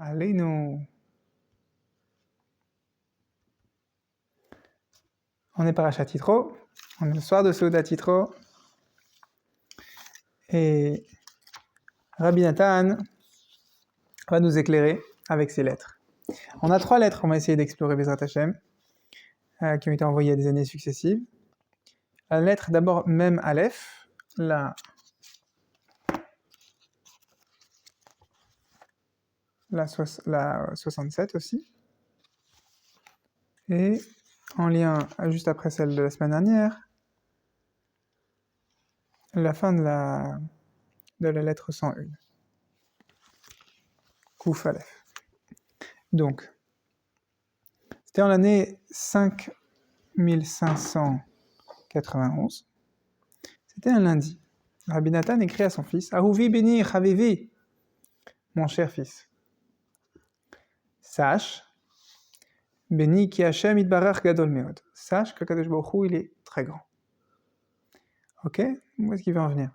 Allez-nous. On est Parashat Yitro, on est le soir de Seudat Yitro, et Rabbi Nathan va nous éclairer avec ses lettres. On a 3 lettres, on va essayer d'explorer Bezrat Hashem, qui ont été envoyées à des années successives. La lettre d'abord Mem Aleph, la 67 aussi, et en lien juste après celle de la semaine dernière, la fin de la lettre 101. Kouf Aleph. Donc, c'était en l'année 5591. C'était un lundi. Rabbi Nathan écrit à son fils, Ahuvi Beni Chavivi, mon cher fils. Sache, Beni ki Hashem itbarach gadol meod. Sache que Kadosh Baruch Hu, il est très grand. Ok? Où est-ce qu'il va en venir?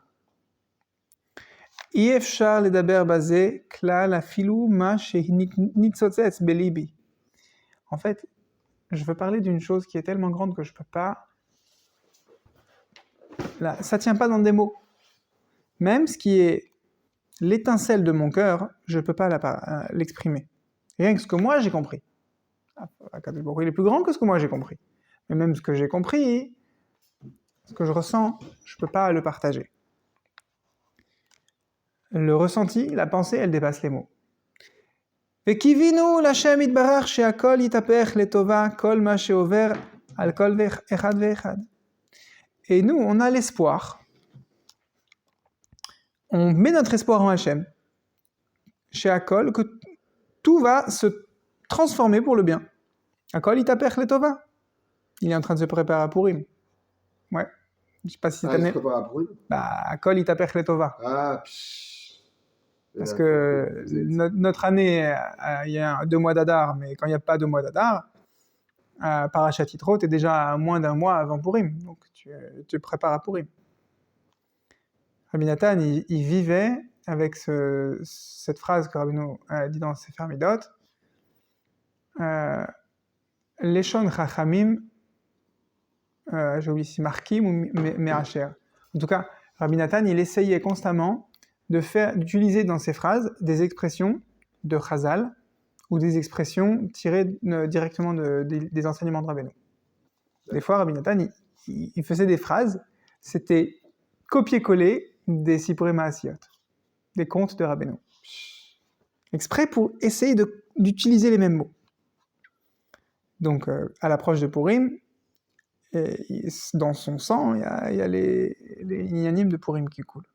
Yefshar ledaber bazé klal afilu ma shehnitzotzets belibi. En fait, je veux parler d'une chose qui est tellement grande que je peux pas. Là, ça tient pas dans des mots. Même ce qui est l'étincelle de mon cœur, je peux pas l'exprimer. Rien que ce que moi j'ai compris. Il est plus grand que ce que moi j'ai compris. Mais même ce que j'ai compris, ce que je ressens, je peux pas le partager. Le ressenti, la pensée, elle dépasse les mots. Vekivinu l'Hashem itbarach she'akol yitapech letova kol ma she'over al kol echad ve'echad. Et nous, on a l'espoir. On met notre espoir en Hachem. Chez Akol, que tout va se transformer pour le bien. Akol itapech letova. Il est en train de se préparer à Purim. Ouais. Je sais pas si il se prépare à Purim. Akol itapech letova. Ah, parce que notre année, il y a 2 mois d'Adar, mais quand il n'y a pas 2 mois d'Adar, Parashat Yitro, tu es déjà à moins d'un mois avant Purim. Donc tu te prépares à Purim. Rabbi Nathan, il vivait avec cette phrase que Rabbeinu a dit dans Sefer Midot, Leshon Chachamim, j'ai oublié si Markim ou Me'acher. En tout cas, Rabbi Nathan, il essayait constamment d'utiliser dans ses phrases des expressions de Chazal ou des expressions tirées directement des enseignements de Rabbeinu. Des fois, Rabbi Nathan, il faisait des phrases, c'était copier-coller des Sipurim Maasiyot, des contes de Rabbeinu. Exprès pour essayer d'utiliser les mêmes mots. Donc, à l'approche de Purim, dans son sang, il y a les inyanim de Purim qui coulent.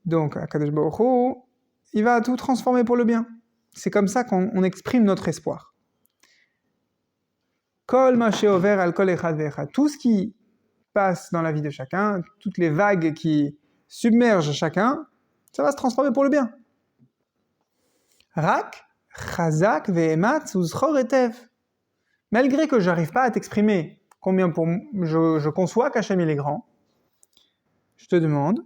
Donc, Kadosh Baruch Hu, il va tout transformer pour le bien. C'est comme ça qu'on exprime notre espoir. Kol ma she'over al kol echad ve'echad. Tout ce qui passe dans la vie de chacun, toutes les vagues qui submergent chacun, ça va se transformer pour le bien. Rak, chazak ve'emat uzchor etev. Malgré que j'arrive pas à t'exprimer combien je conçois qu'Hachem il est grand, je te demande,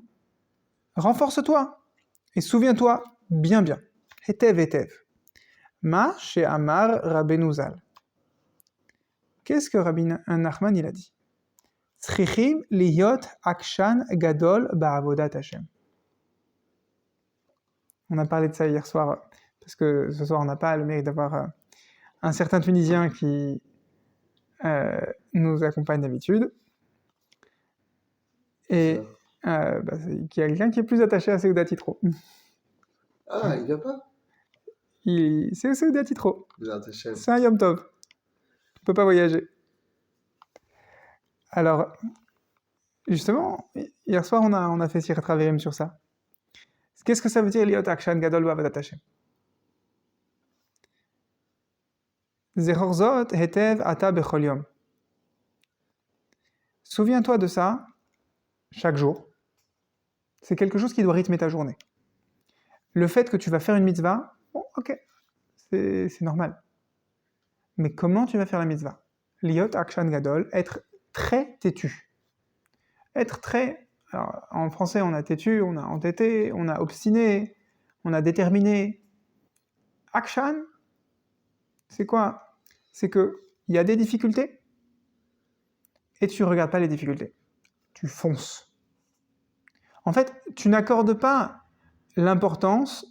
renforce-toi et souviens-toi bien. Etev etev. Ma she'amar Rabbeinu Zal. Qu'est-ce que Rabbi Nachman il a dit? Tzrichim liyot akshan gadol ba'avodat Hashem. On a parlé de ça hier soir, parce que ce soir on n'a pas le mérite d'avoir un certain Tunisien qui nous accompagne d'habitude, et qui est quelqu'un qui est plus attaché à Seudat Yitro. Ah, il vient pas? C'est Seudat Yitro. C'est un Yom Tov. On peut pas voyager. Alors, justement, hier soir on a fait Sirat Haverim sur ça. Qu'est-ce que ça veut dire Liot Akshan Gadol Ba'avodat Hashem? Zechor Zot Hetev Ata Bechol Yom. Souviens-toi de ça chaque jour. C'est quelque chose qui doit rythmer ta journée. Le fait que tu vas faire une mitzvah, bon, ok, c'est normal. Mais comment tu vas faire la mitzvah? Liot Akshan Gadol, être très têtu. Être très... Alors, en français, on a têtu, on a entêté, on a obstiné, on a déterminé. Akshan, c'est quoi? C'est qu'il y a des difficultés et tu ne regardes pas les difficultés. Tu fonces. En fait, tu n'accordes pas l'importance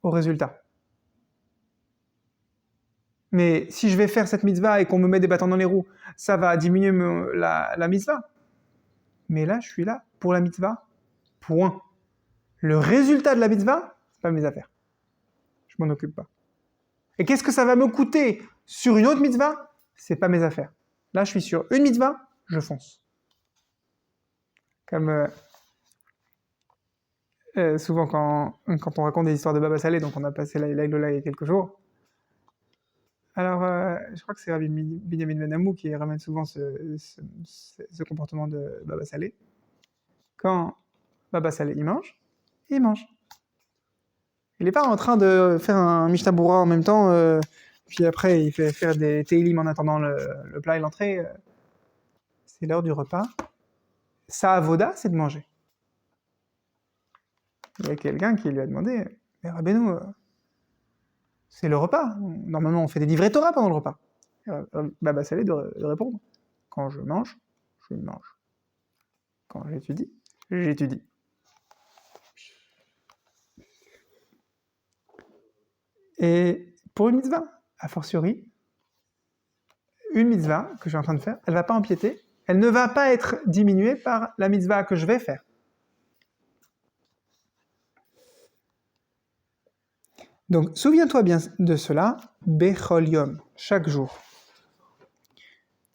au résultat. Mais si je vais faire cette mitzvah et qu'on me met des bâtons dans les roues, ça va diminuer la mitzvah. Mais là, je suis là pour la mitzvah. Point. Le résultat de la mitzvah, c'est pas mes affaires. Je m'en occupe pas. Et qu'est-ce que ça va me coûter sur une autre mitzvah? C'est pas mes affaires. Là, je suis sur une mitzvah, je fonce. Comme souvent quand on raconte des histoires de Baba Salé, donc on a passé l'Aïlola il y a quelques jours. Alors, je crois que c'est Rabbi Binyamin Ben Amou qui ramène souvent ce comportement de Baba Salé. Quand Baba Salé il mange. Il n'est pas en train de faire un Mishnah Berurah en même temps, puis après il fait faire des Teilim en attendant le plat et l'entrée. C'est l'heure du repas. Sa avoda, c'est de manger. Il y a quelqu'un qui lui a demandé, mais Rabbeinu, c'est le repas. Normalement, on fait des livrets Torah pendant le repas. Baba Salé de répondre, quand je mange, je mange. Quand j'étudie, j'étudie. Et pour une mitzvah, a fortiori, une mitzvah que je suis en train de faire, elle ne va pas empiéter, elle ne va pas être diminuée par la mitzvah que je vais faire. Donc, souviens-toi bien de cela, Bechol Yom, chaque jour.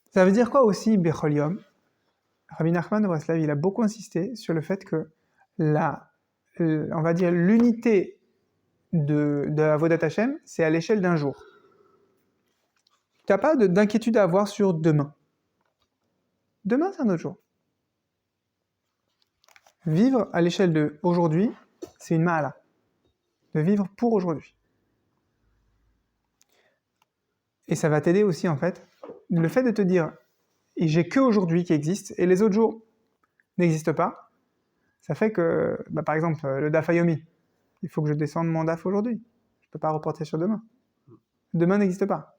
Ça veut dire quoi aussi, Bechol Yom? Rabbi Nachman de Breslav, il a beaucoup insisté sur le fait que on va dire l'unité de Avodat Hashem, c'est à l'échelle d'un jour. Tu n'as pas d'inquiétude à avoir sur demain. Demain, c'est un autre jour. Vivre à l'échelle de aujourd'hui, c'est une ma'ala. De vivre pour aujourd'hui. Et ça va t'aider aussi, en fait, le fait de te dire, et j'ai que aujourd'hui qui existe, et les autres jours n'existent pas, ça fait que, par exemple, le DAF Ayomi, il faut que je descende mon DAF aujourd'hui. Je ne peux pas reporter sur demain. Demain n'existe pas.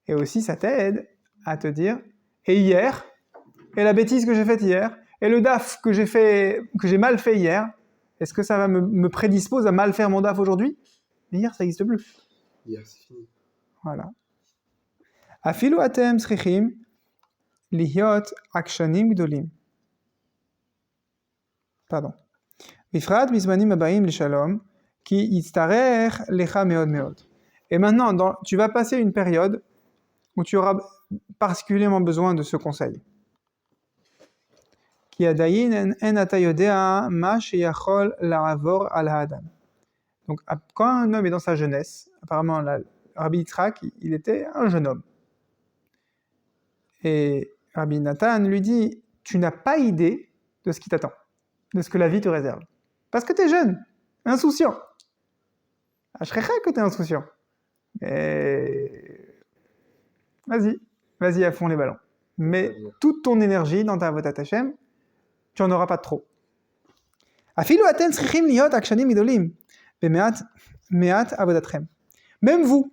Et aussi, ça t'aide à te dire, et hier, et la bêtise que j'ai faite hier, et le DAF que j'ai mal fait hier, est-ce que ça va me prédispose à mal faire mon DAF aujourd'hui? Mais hier, ça n'existe plus. Hier, c'est fini. Voilà. Afilu atem tzrichim lihyot akshanim gdolim. Pardon. Bifrat bizmanim abaim lishalom ki yitztarech lecha meod meod. Et maintenant, tu vas passer une période où tu auras particulièrement besoin de ce conseil. Ki adayin en ata yodea ma sheyachol la'avor al ha'adam. Donc, quand un homme est dans sa jeunesse, apparemment, Rabbi Yitzhak, il était un jeune homme. Et Rabbi Nathan lui dit, tu n'as pas idée de ce qui t'attend, de ce que la vie te réserve. Parce que tu es jeune, insouciant. Ashrecha que tu es insouciant. Et vas-y à fond les ballons. Mais toute ton énergie dans ta avodat Hashem, tu n'en auras pas de trop. Afilu atem tzrichim liot akshanim idolim, bemeat avodatchem. Même vous.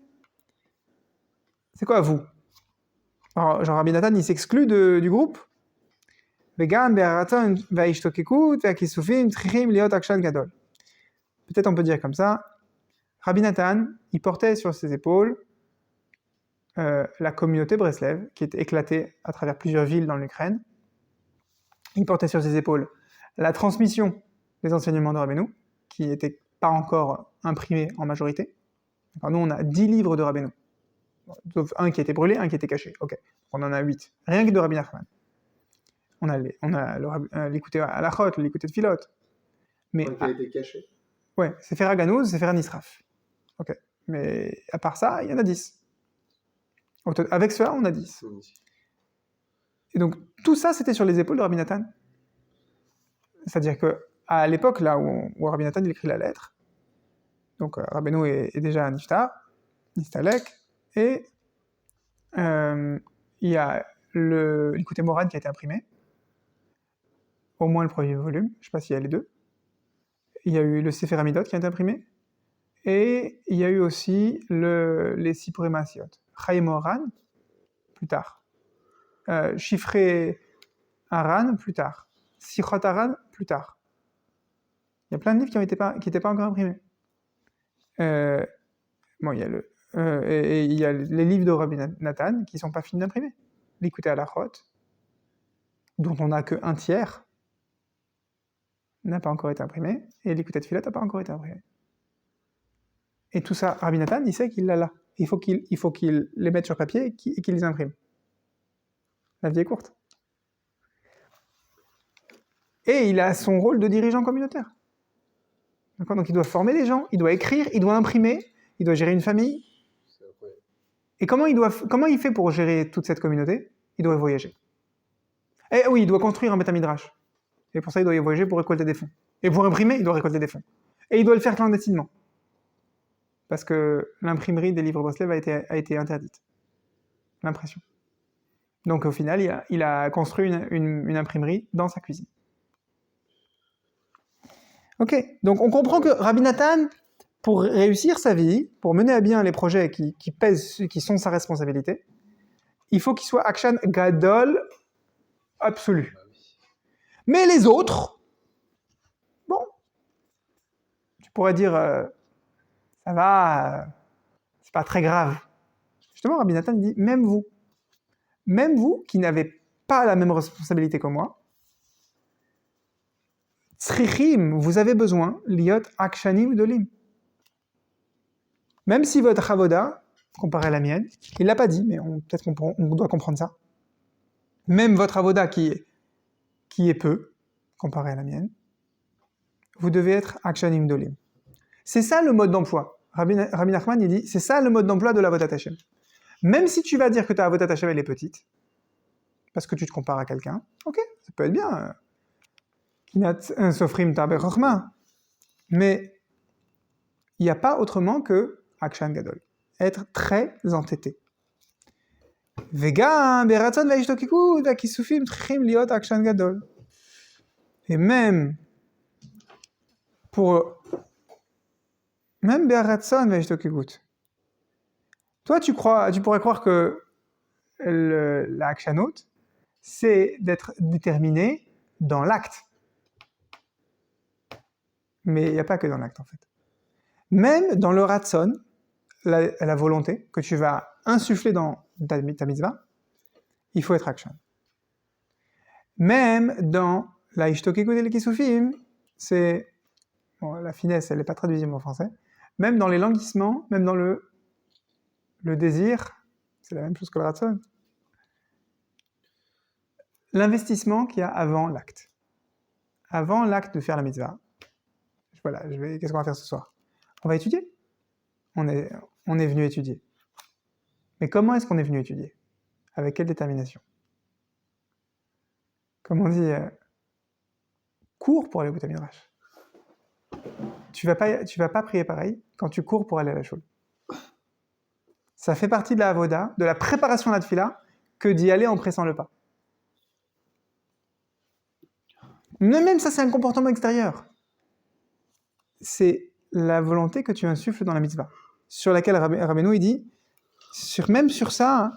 C'est quoi vous? Alors, Jean Rabbi Nathan, il s'exclut du groupe. Peut-être on peut dire comme ça. Rabbi Nathan, il portait sur ses épaules la communauté Breslev, qui était éclatée à travers plusieurs villes dans l'Ukraine. Il portait sur ses épaules la transmission des enseignements de Rabbeinu, qui n'étaient pas encore imprimés en majorité. Alors nous, on a 10 livres de Rabbeinu. Sauf un qui a été brûlé, un qui a été caché. Ok, on en a 8. Rien que de Rabbi Nachman. On a l'écouté à la chot, l'écouté de Philot. Mais qui a été caché. Ouais, c'est faire Aganouz, c'est faire Nisraf. Ok, mais à part ça, il y en a 10. Avec cela, on a 10. Et donc, tout ça, c'était sur les épaules de Rabbi Nathan. C'est-à-dire qu'à l'époque, là où Rabbi Nathan il écrit la lettre, donc Rabbeinu est déjà à Nistalek, et il y a l'écouté Moran qui a été imprimé, au moins le premier volume, je ne sais pas s'il y a les deux. Il y a eu le Sefer Amidot qui a été imprimé, Et il y a eu aussi les Sipurim Asiot. Chaim Oran, plus tard. Chiffré Aran, plus tard. Sichot Aran, plus tard. Il y a plein de livres qui n'étaient pas encore imprimés. Bon, il y a et il y a les livres de Rabbi Nathan qui ne sont pas finis d'imprimer. L'Écouté à la Chot, dont on n'a qu'un tiers, n'a pas encore été imprimé, et l'Écouté de Filat n'a pas encore été imprimé. Et tout ça, Rabbi Nathan, il sait qu'il l'a là. Il faut qu'il les mette sur papier et qu'il les imprime. La vie est courte. Et il a son rôle de dirigeant communautaire. D'accord ? Donc il doit former les gens, il doit écrire, il doit imprimer, il doit gérer une famille. Et comment il fait pour gérer toute cette communauté ? Il doit voyager. Et oui, il doit construire un Beth Midrash. Et pour ça, il doit y voyager pour récolter des fonds. Et pour imprimer, il doit récolter des fonds. Et il doit le faire clandestinement. Parce que l'imprimerie des livres Breslev a été interdite. L'impression. Donc au final, il a construit une imprimerie dans sa cuisine. Ok, donc on comprend que Rabbi Nathan, pour réussir sa vie, pour mener à bien les projets qui pèsent, qui sont sa responsabilité, il faut qu'il soit Akshan Gadol absolu. Mais les autres, bon, tu pourrais dire, ça va, c'est pas très grave. Justement, Rabbi Nathan dit, même vous qui n'avez pas la même responsabilité que moi, Tzrichim, vous avez besoin, liot akshanim dolim. Même si votre avoda, comparé à la mienne, il l'a pas dit, mais peut-être qu'on doit comprendre ça. Même votre avoda qui est peu, comparé à la mienne, vous devez être akshanim dolim. C'est ça le mode d'emploi. Rabbi Nachman, il dit, c'est ça le mode d'emploi de l'avodat Hashem. Même si tu vas dire que ta avodat Hashem, elle est petite, parce que tu te compares à quelqu'un, ok, ça peut être bien. Kinat un sofrim taber chochma. Mais il n'y a pas autrement que akshan gadol. Être très entêté. Vega beratzon veishtokikud akisufim tchim liot akshan gadol. Et même beratzon veishtokikud. Toi, tu pourrais croire que la akshanot, c'est d'être déterminé dans l'acte. Mais il n'y a pas que dans l'acte, en fait. Même dans le ratson, la volonté que tu vas insuffler dans ta mitzvah, il faut être akshan. Même dans la ishtokikud el kisufim, c'est... Bon, la finesse, elle n'est pas traduisible en français. Même dans les languissements, même dans le désir, c'est la même chose que le ratson. L'investissement qu'il y a avant l'acte. Avant l'acte de faire la mitzvah. Voilà, qu'est-ce qu'on va faire ce soir ? On va étudier. On est venu étudier. Mais comment est-ce qu'on est venu étudier ? Avec quelle détermination ? Comme on dit, cours pour aller au Beth Midrash. Tu vas pas prier pareil quand tu cours pour aller à la shul. Ça fait partie de la avoda, de la préparation à la tefila, que d'y aller en pressant le pas. Mais même ça, c'est un comportement extérieur. C'est la volonté que tu insuffles dans la mitzvah, sur laquelle Rabbeinu, il dit, même sur ça,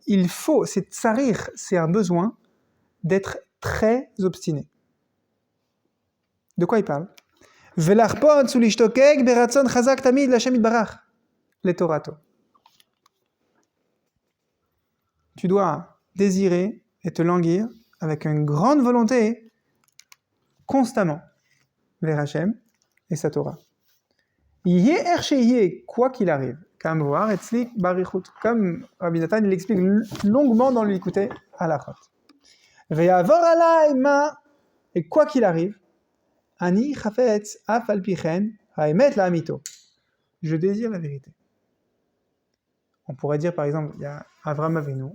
il faut, c'est tsarir, c'est un besoin d'être très obstiné. De quoi il parle ? Velarpon sou lishtokek beratzon chazak tamid l'Hashem itbarach le Torato. Tu dois désirer et te languir avec une grande volonté constamment vers Hachem et sa Torah. Yé ercheyé, quoi qu'il arrive, comme voir etzlik barichut, comme Rabbi Nathan il explique longuement dans l'écouter à la chot. Ve'yavor alay ma, et quoi qu'il arrive, ani chafetz af al pichen haemet la amito. Je désire la vérité. On pourrait dire par exemple, il y a Avraham Avinu,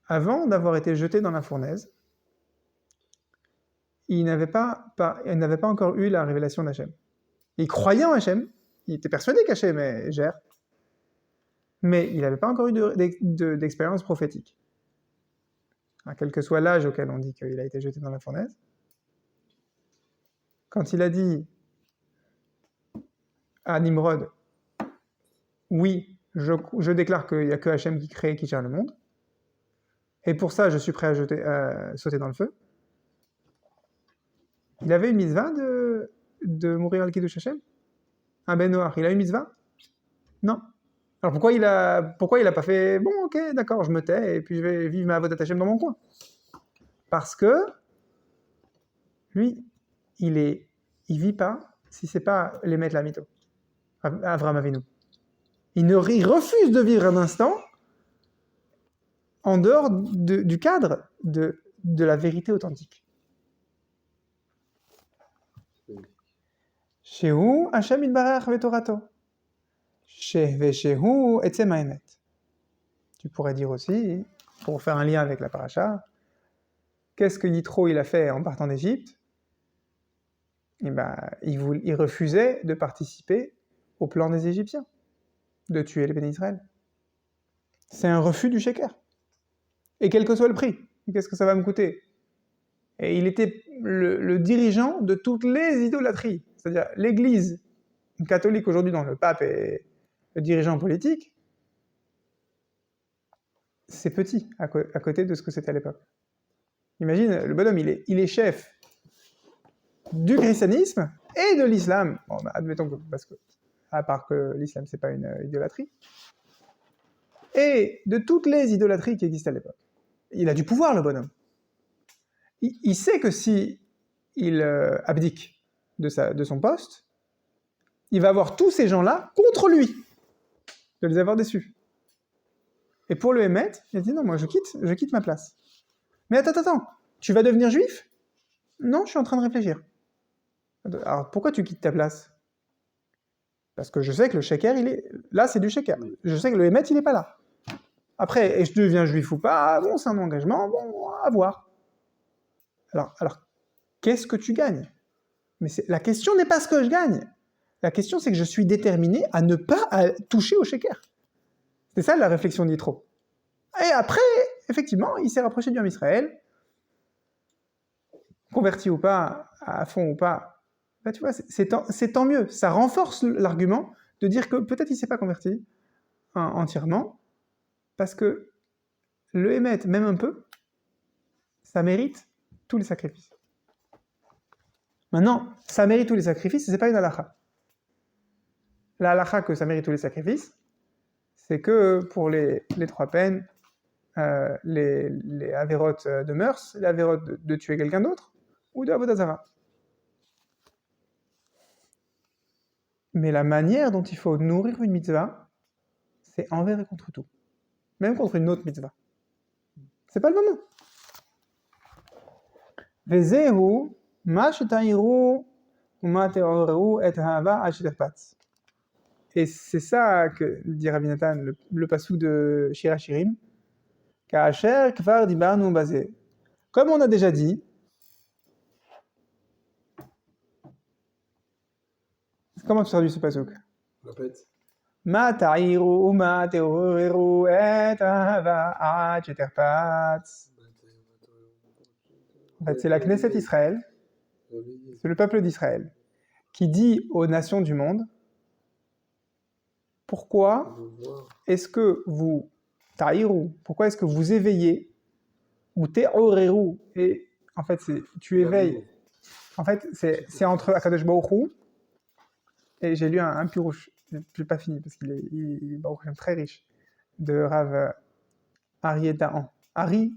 avant d'avoir été jeté dans la fournaise, il n'avait pas encore eu la révélation d'Hachem. Il croyait en Hachem, il était persuadé qu'Hachem gère, mais il n'avait pas encore eu d'expérience prophétique. Quel que soit l'âge auquel on dit qu'il a été jeté dans la fournaise, quand il a dit à Nimrod, oui, je déclare qu'il n'y a que Hachem qui crée et qui gère le monde, et pour ça je suis prêt à sauter dans le feu. Il avait une mitzvah de mourir al Kiddush Hachem? Un Ben Noach, il a une mitzvah? Non. Alors pourquoi il a pas fait, bon ok, d'accord, je me tais, et puis je vais vivre ma avodat Hachem dans mon coin? Parce que, lui, il vit pas, si c'est pas les mettre la mytho. Avraham Avinu. Il refuse de vivre un instant en dehors du cadre de la vérité authentique. Shehu Hashem Yitbarach v'Torato. Shehu etzem ha'emet. Tu pourrais dire aussi, pour faire un lien avec la paracha, qu'est-ce que Yitro il a fait en partant d'Égypte? Eh ben, il refusait de participer au plan des Égyptiens, de tuer les bénis Israël. C'est un refus du sheker. Et quel que soit le prix, qu'est-ce que ça va me coûter? Et il était le dirigeant de toutes les idolâtries. C'est-à-dire l'Église catholique aujourd'hui, dont le pape est le dirigeant politique, c'est petit à côté de ce que c'était à l'époque. Imagine, le bonhomme, il est chef du christianisme et de l'islam. Bon, bah, admettons que, parce que, à part que l'islam, c'est pas une idolâtrie, et de toutes les idolâtries qui existaient à l'époque. Il a du pouvoir, le bonhomme. Il sait que si il abdique de son poste, il va avoir tous ces gens-là contre lui, de les avoir déçus. Et pour le émettre, il a dit non, moi je quitte ma place. Mais attends, tu vas devenir juif? Non, je suis en train de réfléchir. Alors pourquoi tu quittes ta place? Parce que je sais que le sheker, là c'est du sheker. Je sais que le émettre, il n'est pas là. Après, et je deviens juif ou pas, bon, c'est un engagement, bon, à voir. Alors qu'est-ce que tu gagnes? Mais la question n'est pas ce que je gagne. La question, c'est que je suis déterminé à ne pas toucher au sheker. C'est ça la réflexion d'Yitro. Et après, effectivement, il s'est rapproché du Ham Israël, converti ou pas, à fond ou pas. Bah, tu vois, c'est tant mieux. Ça renforce l'argument de dire que peut-être il ne s'est pas converti entièrement, parce que le émettre, même un peu, ça mérite tous les sacrifices. Maintenant, ça mérite tous les sacrifices, c'est pas une halakha. La halakha que ça mérite tous les sacrifices, c'est que pour les trois peines, les avérotes de mœurs, les avérotes de tuer quelqu'un d'autre, ou de avodat zara. Mais la manière dont il faut nourrir une mitzvah, c'est envers et contre tout. Même contre une autre mitzvah. C'est pas le moment. Vezehu ma shetairu uma teoreru et hava ashterpatz. Et c'est ça que dit Rabbi Nathan, le passou de Shir HaShirim, Ka'asher kvar dibarnu bazeh. Comme on a déjà dit, comment tu traduis ce passouk? Répète. Ma ta'iru uma teoreru et hava ashterpatz. En fait, c'est la Knesset Israël, c'est le peuple d'Israël, qui dit aux nations du monde, pourquoi est-ce que vous ta'iru, pourquoi est-ce que vous éveillez, ou te'oreru, et en fait, tu éveilles, en fait, c'est entre Akadosh Baruch Hu, et j'ai lu un pirouche, j'ai pas fini, parce qu'il est Baruch Hashem, très riche, de Rav Ari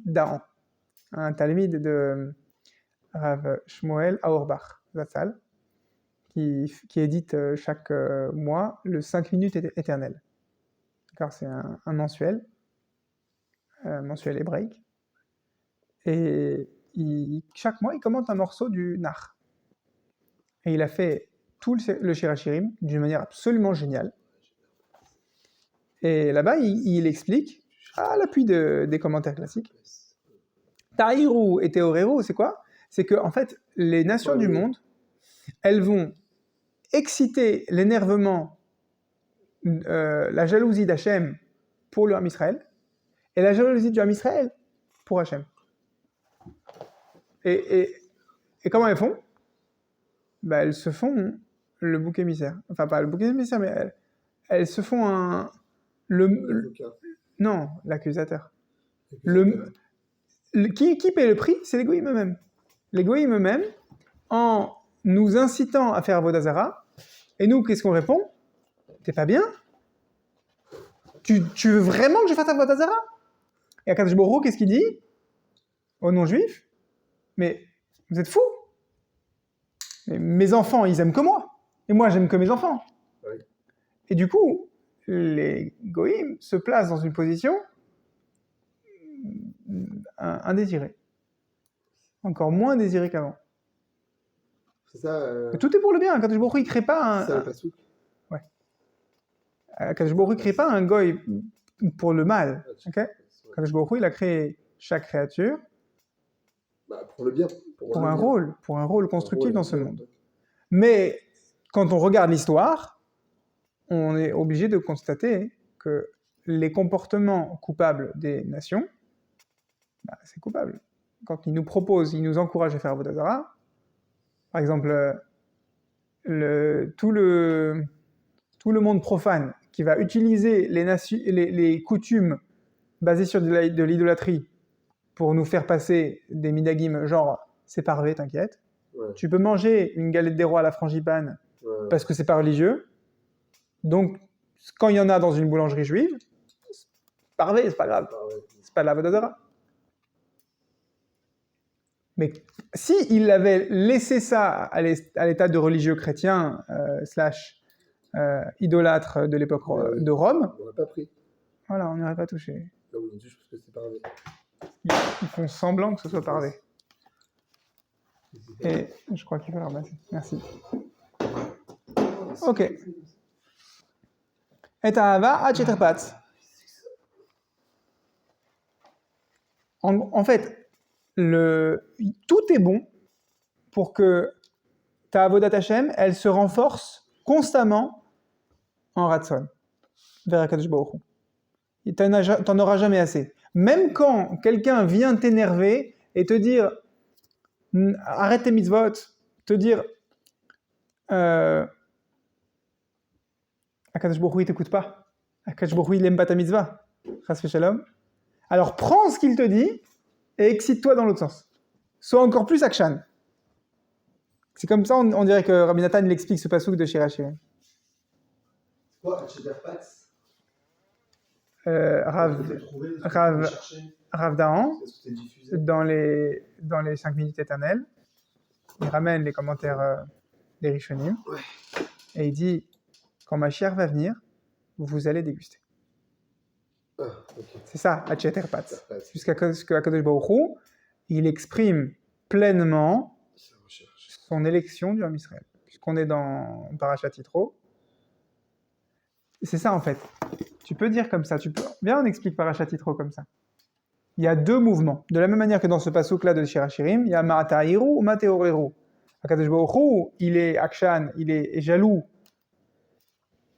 Dahan, un talmide de Rav Shmuel Auerbach, Zatzal, qui édite chaque mois le 5 minutes éternel. D'accord, c'est un mensuel hébraïque. Et chaque mois, il commente un morceau du Nach. Et il a fait tout le Shir HaShirim d'une manière absolument géniale. Et là-bas, il explique, à l'appui des commentaires classiques, Ta'iru et Teoreru, c'est quoi? C'est que, en fait, les nations du monde, elles vont exciter l'énervement, la jalousie d'Hachem pour le Ham Israël, et la jalousie du Ham Israël pour Hachem. Et comment elles font? Bah, elles se font le bouc émissaire. Enfin, pas le bouc émissaire, mais elles se font un... Non, l'accusateur. Qui paie le prix? C'est les goïms eux-mêmes. Les goïms eux-mêmes, en nous incitant à faire Avodah Zarah, et nous, qu'est-ce qu'on répond? T'es pas bien? Tu veux vraiment que je fasse Avodah Zarah? Et Akadosh Baruch Hu, qu'est-ce qu'il dit aux non-juifs? Mais vous êtes fous? Mais mes enfants, ils aiment que moi. Et moi, j'aime que mes enfants. Oui. Et du coup, les goïms se placent dans une position indésirée. Encore moins désirée qu'avant. C'est ça. Tout est pour le bien. Akadosh Baruch Hu, il crée pas un... C'est ça le pasouk. Ouais. Akadosh Baruch Hu, il crée pas un goy pour le mal. Ok? Akadosh Baruch Hu, il a créé chaque créature pour le bien. pour un rôle constructif dans ce monde. Mais quand on regarde l'histoire, on est obligé de constater que les comportements coupables des nations, c'est coupable. Quand ils nous proposent, ils nous encouragent à faire Avodah Zarah, par exemple, tout le monde profane qui va utiliser les coutumes basées sur de l'idolâtrie pour nous faire passer des minagim genre c'est parvé, t'inquiète. Ouais. Tu peux manger une galette des rois à la frangipane parce que c'est pas religieux. Donc, quand il y en a dans une boulangerie juive, c'est parvé, c'est pas grave. C'est pas de la Avodah Zarah. Mais si il avait laissé ça à l'état de religieux chrétien / idolâtre de l'époque de Rome, on n'aurait pas pris. Voilà, on n'aurait pas touché. Là, on touche parce que c'est parvé. Ils font semblant que ce soit parvé. Et je crois qu'il faut le ramasser. Merci. Ok. Et Ahava à Cheterpatz. En fait, tout est bon pour que ta Avodat Hashem, elle se renforce constamment en Ratson, vers Akadosh Baruch Hu. T'en auras jamais assez. Même quand quelqu'un vient t'énerver et te dire arrête tes mitzvot, te dire Akadosh Baruch Hu, il t'écoute pas. Akadosh Baruch Hu, il aime pas ta mitzvah. Chas v'shalom. Alors prends ce qu'il te dit et excite-toi dans l'autre sens. Sois encore plus akshan. C'est comme ça, on dirait que Rabbi Nathan il explique ce pasouk de Shir HaShirim. Quoi, Cheterpatz Rav Dahan, dans les 5 minutes éternelles, il ramène les commentaires des Rishonim, et il dit, quand Mashiach va venir, vous allez déguster. Okay. C'est ça, Cheterpatz. Jusqu'à ce qu'Akadosh Baruch Hu, il exprime pleinement son élection du Ham Israël. Puisqu'on est dans Parashat Yitro, c'est ça en fait. Tu peux dire comme ça, viens on explique Parashat Yitro comme ça. Il y a deux mouvements. De la même manière que dans ce pasouk-là de Shir HaShirim, il y a Ma'atahiru ou Ma'teoreru. Akadosh Baruch Hu, il est akshan, il est jaloux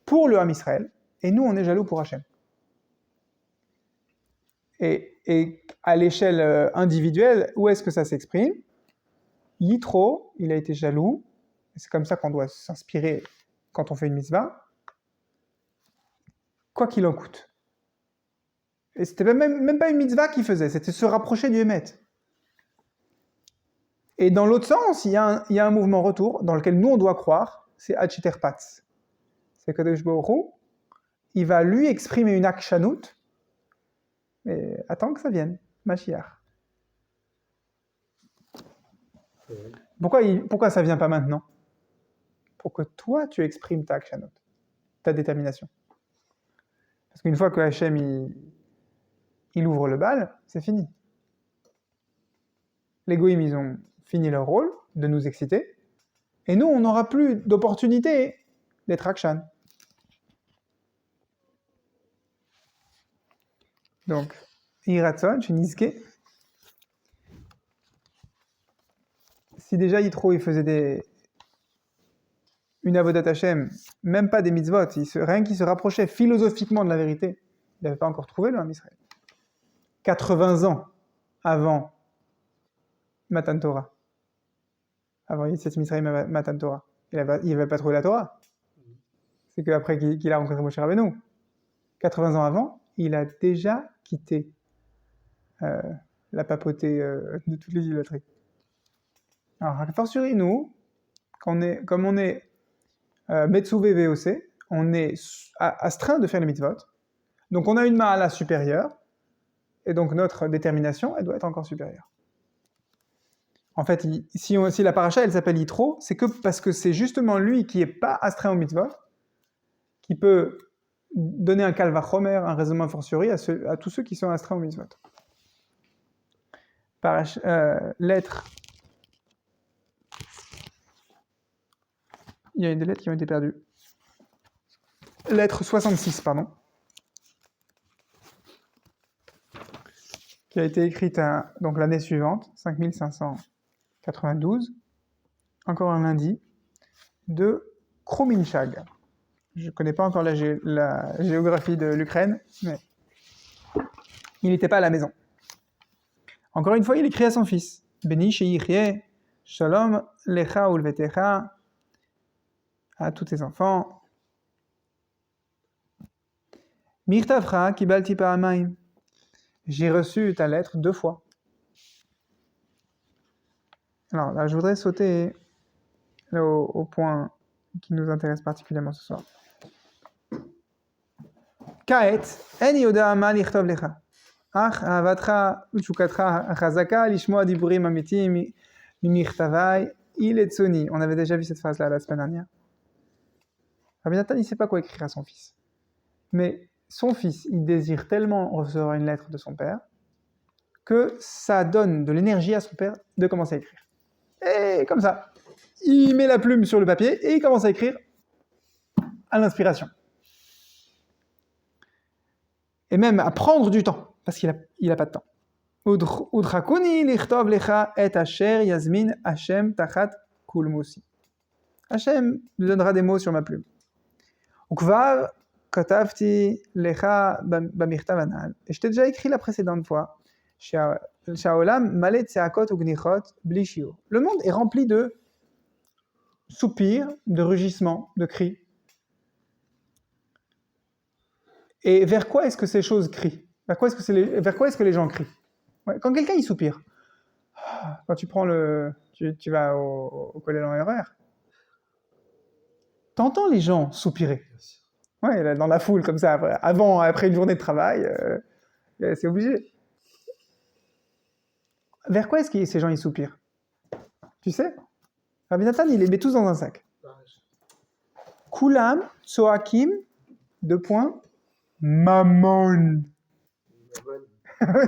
pour le Ham Israël, et nous on est jaloux pour Hachem. Et à l'échelle individuelle, où est-ce que ça s'exprime? Yitro, il a été jaloux, et c'est comme ça qu'on doit s'inspirer quand on fait une mitzvah, quoi qu'il en coûte. Et c'était même pas une mitzvah qu'il faisait, c'était se rapprocher du Hémet. Et dans l'autre sens, il y a un mouvement retour dans lequel nous on doit croire, c'est Cheterpatz. C'est Kadosh Baruch Hu, il va lui exprimer une akshanut, mais attends que ça vienne, Mashiach. Pourquoi ça vient pas maintenant? Pour que toi, tu exprimes ta akshanut, ta détermination. Parce qu'une fois que Hachem, il ouvre le bal, c'est fini. Les goïms, ils ont fini leur rôle de nous exciter, et nous, on n'aura plus d'opportunité d'être akshan. Donc, Iratson, chez Nizke, si déjà Yitro il faisait une avodat Hashem, même pas des mitzvot, rien qui se rapprochait philosophiquement de la vérité, il n'avait pas encore trouvé le Ham Israël. 80 ans avant Matan Torah, avant Yetziat Mitzrayim Matan Torah. il n'avait pas trouvé la Torah. C'est qu'après qu'il a rencontré Moshe Rabbeinu, 80 ans avant, il a déjà quitté la papauté de toutes les idolâtries. Alors, a fortiori, nous, comme on est Metsuvé VOC, on est astreint de faire les mitzvot. Donc on a une ma'ala supérieure, et donc notre détermination, elle doit être encore supérieure. En fait, si la paracha, elle s'appelle Yitro, c'est que parce que c'est justement lui qui n'est pas astreint au mitzvot, qui peut donner un kalvachomer, un raisonnement a fortiori à tous ceux qui sont astreints au mitzvot. Lettre. Il y a des lettres qui ont été perdues. Lettre 66, pardon. Qui a été écrite donc l'année suivante, 5592, encore un lundi, de Krominchag. Je ne connais pas encore la géographie de l'Ukraine, mais il n'était pas à la maison. Encore une fois, il écrit à son fils, Beni Sheyichye, Shalom Lecha Ulvetecha, à tous tes enfants. Mirtavcha Kibalti Pa'amayim. J'ai reçu ta lettre 2 fois. Alors là, je voudrais sauter au point qui nous intéresse particulièrement ce soir. Kaet, en yoda ma lichtov lecha. Ach, ahavatra utshukatra chazaka lishmoa diburim amitim mimirtavai iletsoni. On avait déjà vu cette phrase-là la semaine dernière. Rabbi Nathan, il ne sait pas quoi écrire à son fils. Mais son fils, il désire tellement recevoir une lettre de son père que ça donne de l'énergie à son père de commencer à écrire. Et comme ça, il met la plume sur le papier et il commence à écrire à l'inspiration. Et même à prendre du temps, parce qu'il n'a pas de temps. Udrakuni lichtov lecha et asher yazmin Hashem tachat kulmusi. Hashem nous donnera des mots sur ma plume. Ukvar katavti lecha bamirtav anal. Et je t'ai déjà écrit la précédente fois. Shaolam malet tseakot ugnichot bli shiur. Le monde est rempli de soupirs, de rugissements, de cris. Et vers quoi est-ce que ces choses crient? Vers quoi est-ce que les gens crient? Quand quelqu'un il soupire, quand tu prends tu vas au collège en RER, t'entends les gens soupirer. Ouais, là, dans la foule comme ça, après une journée de travail, c'est obligé. Vers quoi est-ce que ces gens ils soupirent? Tu sais? Rabbi Nathan, il les met tous dans un sac. Kulam, Tsoakim, 2 points, Mammon.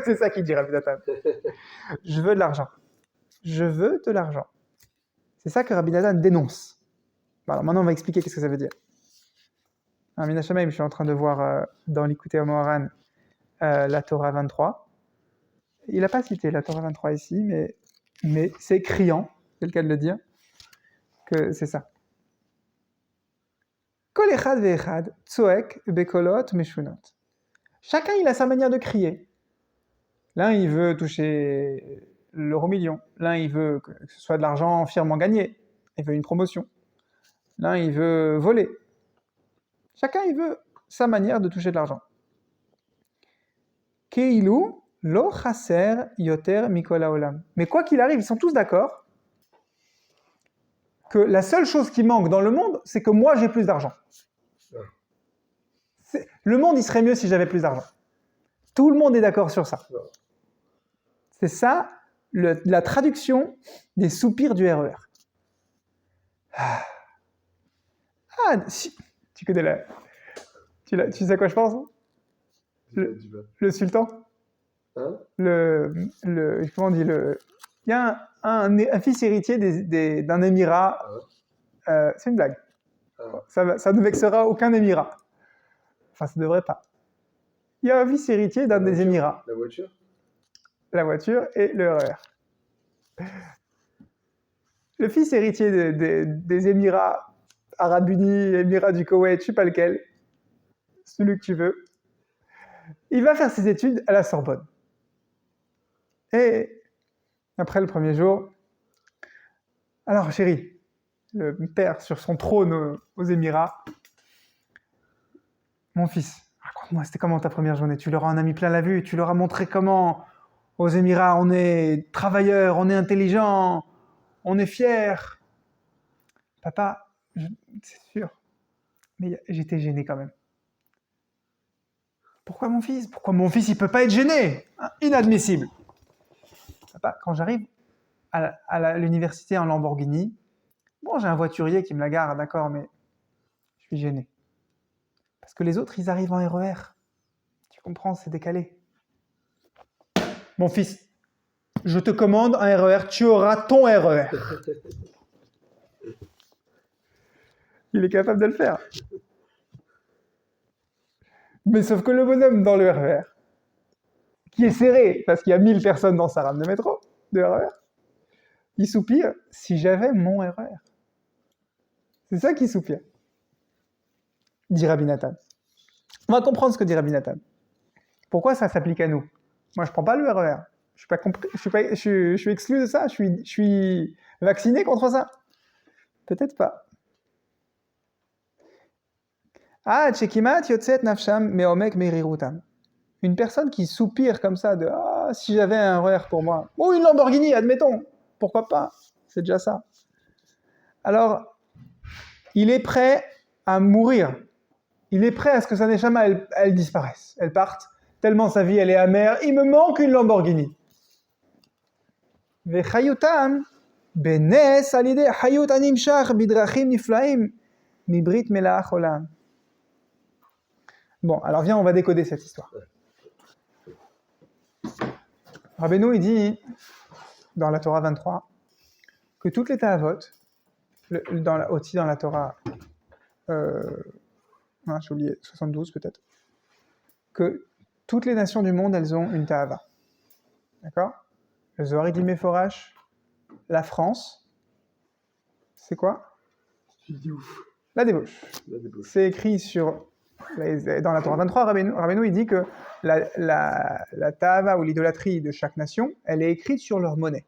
C'est ça qu'il dit, Rabbi Nathan. Je veux de l'argent. Je veux de l'argent. C'est ça que Rabbi Nathan dénonce. Alors maintenant, on va expliquer qu'est-ce que ça veut dire. Rabbi Nachamaim, je suis en train de voir dans l'Ikouté Moharan la Torah 23. Il n'a pas cité la Torah 23 ici, mais c'est criant, c'est le cas de le dire, que c'est ça. Kol echad ve'echad, tzoek bekolot meshunot. Chacun, il a sa manière de crier. L'un, il veut toucher l'euro million. L'un, il veut que ce soit de l'argent fièrement gagné. Il veut une promotion. L'un, il veut voler. Chacun, il veut sa manière de toucher de l'argent. Keilu lo chaser yoter mikol haolam. Mais quoi qu'il arrive, ils sont tous d'accord que la seule chose qui manque dans le monde, c'est que moi, j'ai plus d'argent. Le monde, il serait mieux si j'avais plus d'argent. Tout le monde est d'accord sur ça. C'est ça, la traduction des soupirs du RER. Si, tu connais tu sais à quoi je pense? Le sultan. Hein? Comment on dit il y a un fils héritier d'un émirat. C'est une blague. Ça ne vexera aucun émirat. Enfin, ça ne devrait pas. Il y a un fils héritier d'un des émirats. La voiture? La voiture et le RER. Le fils héritier des Émirats Arabes Unis, Émirats du Koweït, je ne sais pas lequel, celui que tu veux, il va faire ses études à la Sorbonne. Et après le premier jour, alors chérie, le père sur son trône aux Émirats. Mon fils, raconte-moi, c'était comment ta première journée? Tu leur en as mis plein la vue, tu leur as montré comment aux Émirats on est travailleurs, on est intelligent, on est fier. Papa, c'est sûr, mais j'étais gêné quand même. Pourquoi mon fils? Pourquoi mon fils il peut pas être gêné? Inadmissible. Papa, quand j'arrive à l'université en Lamborghini, bon, j'ai un voiturier qui me la gare, d'accord, mais je suis gêné. Parce que les autres, ils arrivent en RER. Tu comprends, c'est décalé. Mon fils, je te commande un RER, tu auras ton RER. Il est capable de le faire. Mais sauf que le bonhomme dans le RER, qui est serré, parce qu'il y a 1000 personnes dans sa rame de métro, de RER, il soupire, si j'avais mon RER. C'est ça qu'il soupire. Dit Rabbi Nathan. On va comprendre ce que dit Rabbi Nathan. Pourquoi ça s'applique à nous? Moi, je prends pas le RER. Je suis exclu de ça. Je suis vacciné contre ça. Peut-être pas. Ah, Tchekimat yotzet nafsham meomek merirutam. Une personne qui soupire comme ça de ah, si j'avais un RER pour moi. Ou une Lamborghini, admettons. Pourquoi pas? C'est déjà ça. Alors, il est prêt à mourir. Il est prêt à ce que sa neshama, elle disparaisse. Elle parte. Tellement sa vie, elle est amère. Il me manque une Lamborghini. Vechayutam benes alide hayut animshach bidrachim niflaim mibrit melach olam. Bon, alors viens, on va décoder cette histoire. Rabbeinu, il dit, dans la Torah 23, que toutes les ta'avot, aussi dans la Torah, j'ai oublié, 72 peut-être, que toutes les nations du monde, elles ont une ta'ava. D'accord? Le Zohar, il dit Meforash, la France, c'est quoi? La débauche. C'est écrit dans la Torah 23, Rabbeinu, il dit que la ta'ava ou l'idolâtrie de chaque nation, elle est écrite sur leur monnaie.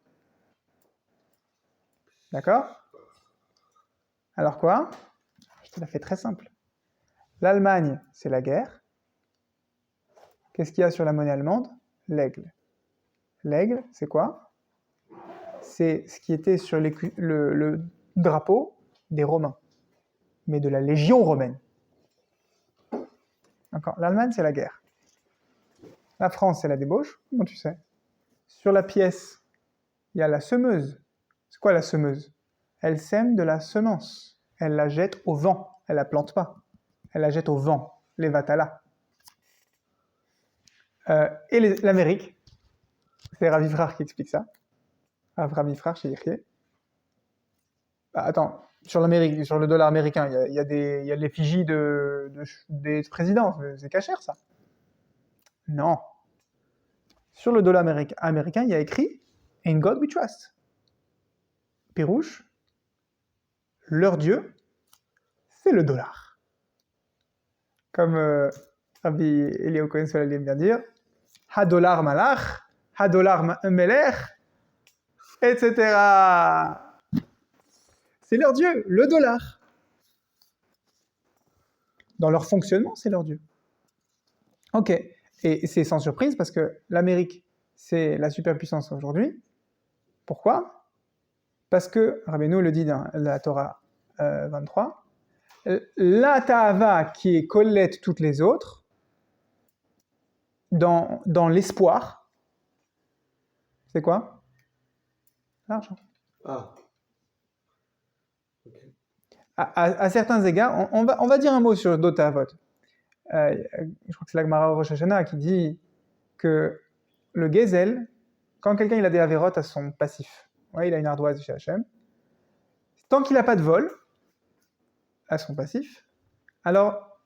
D'accord? Alors quoi? Je te la fais très simple. L'Allemagne, c'est la guerre. Qu'est-ce qu'il y a sur la monnaie allemande? L'aigle. L'aigle, c'est quoi? C'est ce qui était sur le drapeau des Romains, mais de la Légion romaine. D'accord? L'Allemagne, c'est la guerre. La France, c'est la débauche. Comment tu sais? Sur la pièce, il y a la semeuse. C'est quoi la semeuse? Elle sème de la semence. Elle la jette au vent. Elle la plante pas. Elle la jette au vent. Les vatala. Et l'Amérique, c'est Rav Yifrar qui explique ça. Rav Yifrar chez Yechie. Attends, sur l'Amérique, sur le dollar américain, il y a l'effigie des présidents. C'est cachère, ça. Non. Sur le dollar américain, il y a écrit « In God we trust ». Pirouche, leur Dieu, c'est le dollar. Comme Rabbi Eliyahu Cohen Solal aime bien dire, Ha-dollar malach, Ha-dollar melech, etc. C'est leur Dieu, le dollar. Dans leur fonctionnement, c'est leur Dieu. Ok, et c'est sans surprise parce que l'Amérique, c'est la superpuissance aujourd'hui. Pourquoi? Parce que, Rabbeinu le dit dans la Torah 23, la ta'ava qui est collette toutes les autres, dans l'espoir, c'est quoi? L'argent. Ah. Okay. À certains égards, on va dire un mot sur d'autres ta'avot. Je crois que c'est la Gemara Rosh Hashanah qui dit que le gezel, quand quelqu'un il a des avérotes à son passif, ouais, il a une ardoise chez Hachem, tant qu'il n'a pas de vol à son passif, alors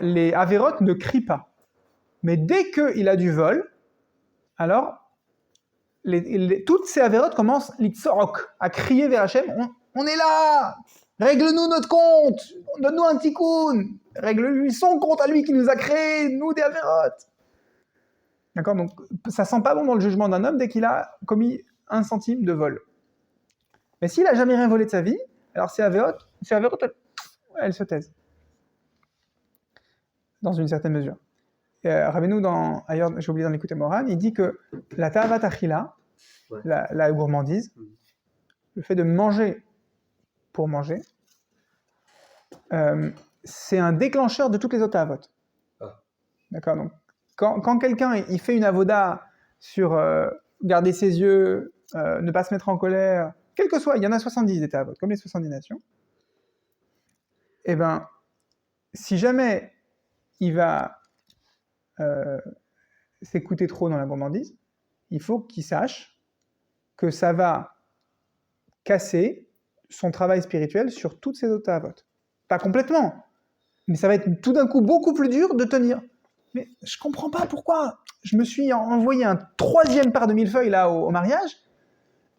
les avérotes ne crient pas. Mais dès qu'il a du vol, alors toutes ces avérotes commencent à crier vers Hachem, on est là, règle-nous notre compte, donne-nous un tikkun, règle-lui son compte à lui qui nous a créé, nous des avérotes. D'accord? Donc ça sent pas bon dans le jugement d'un homme dès qu'il a commis 1 centime de vol. Mais s'il a jamais rien volé de sa vie, Alors ces Averot, elles se taisent, dans une certaine mesure. Rabbeinu, ailleurs, j'ai oublié dans l'écouter Moran, il dit que la Ta'avat Achila, Ouais. la gourmandise, le fait de manger pour manger, c'est un déclencheur de toutes les autres Ta'avot. Ah. D'accord, donc quand quelqu'un il fait une avoda sur garder ses yeux, ne pas se mettre en colère, quel que soit, il y en a 70 des Ta'avot, comme les 70 nations, et ben, si jamais il va s'écouter trop dans la gourmandise, il faut qu'il sache que ça va casser son travail spirituel sur toutes ces autres Ta'avot. Pas complètement, mais ça va être tout d'un coup beaucoup plus dur de tenir. Mais je comprends pas pourquoi. Je me suis envoyé un 3e par de millefeuilles là au mariage,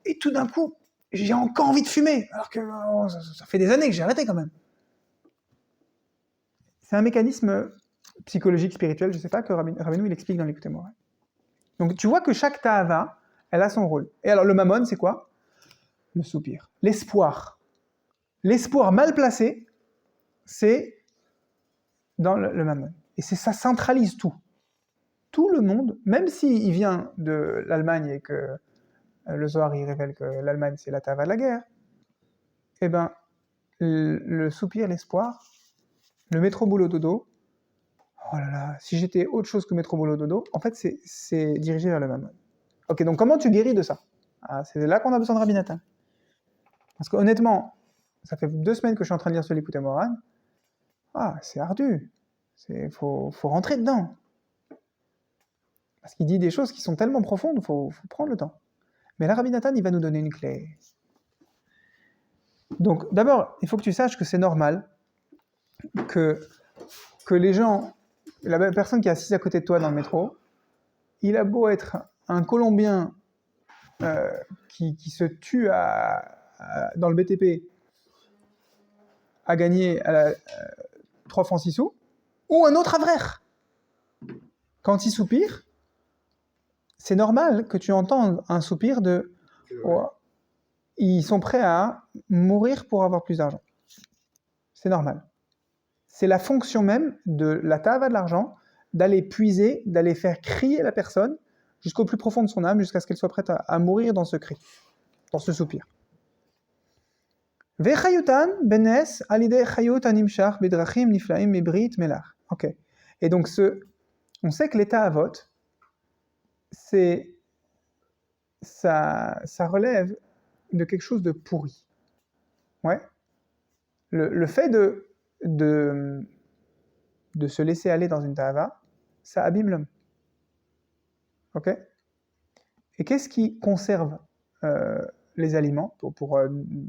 et tout d'un coup, j'ai encore envie de fumer, alors que ça fait des années que j'ai arrêté quand même. C'est un mécanisme psychologique, spirituel, je sais pas, que Rabbeinu il explique dans l'Écoutez Moral. Donc tu vois que chaque ta'ava, elle a son rôle. Et alors le mammon, c'est quoi? Le soupir. L'espoir. L'espoir mal placé, c'est dans le mammon. Et ça centralise tout. Tout le monde, même s'il vient de l'Allemagne et que le Zohar il révèle que l'Allemagne c'est la ta'ava de la guerre, eh ben, le soupir, l'espoir, le métro boulot dodo, oh là là, si j'étais autre chose que métro boulot dodo, en fait c'est dirigé vers le mammon. Ok, donc comment tu guéris de ça? C'est là qu'on a besoin de Rabbi Nathan. Parce que honnêtement, ça fait 2 semaines que je suis en train de lire sur l'Écoutez Moran. C'est ardu. Faut rentrer dedans. Parce qu'il dit des choses qui sont tellement profondes, faut prendre le temps. Mais là, Rabbi Nathan, il va nous donner une clé. Donc, d'abord, il faut que tu saches que c'est normal que les gens, la personne qui est assise à côté de toi dans le métro, il a beau être un Colombien qui se tue dans le BTP à gagner 3 francs 6 sous, ou un autre avraire. Quand il soupire, c'est normal que tu entendes un soupir de ils sont prêts à mourir pour avoir plus d'argent. C'est normal. C'est la fonction même de la ta'ava de l'argent, d'aller puiser, d'aller faire crier la personne jusqu'au plus profond de son âme, jusqu'à ce qu'elle soit prête à mourir dans ce cri, dans ce soupir. Vechayutan benes alide chayut animshach bedrachim niflaim mebrit melach. Ok. Et donc on sait que l'état avot, ça relève de quelque chose de pourri. Ouais. Le fait de se laisser aller dans une ta'ava, ça abîme l'homme. Ok? Et qu'est-ce qui conserve les aliments pour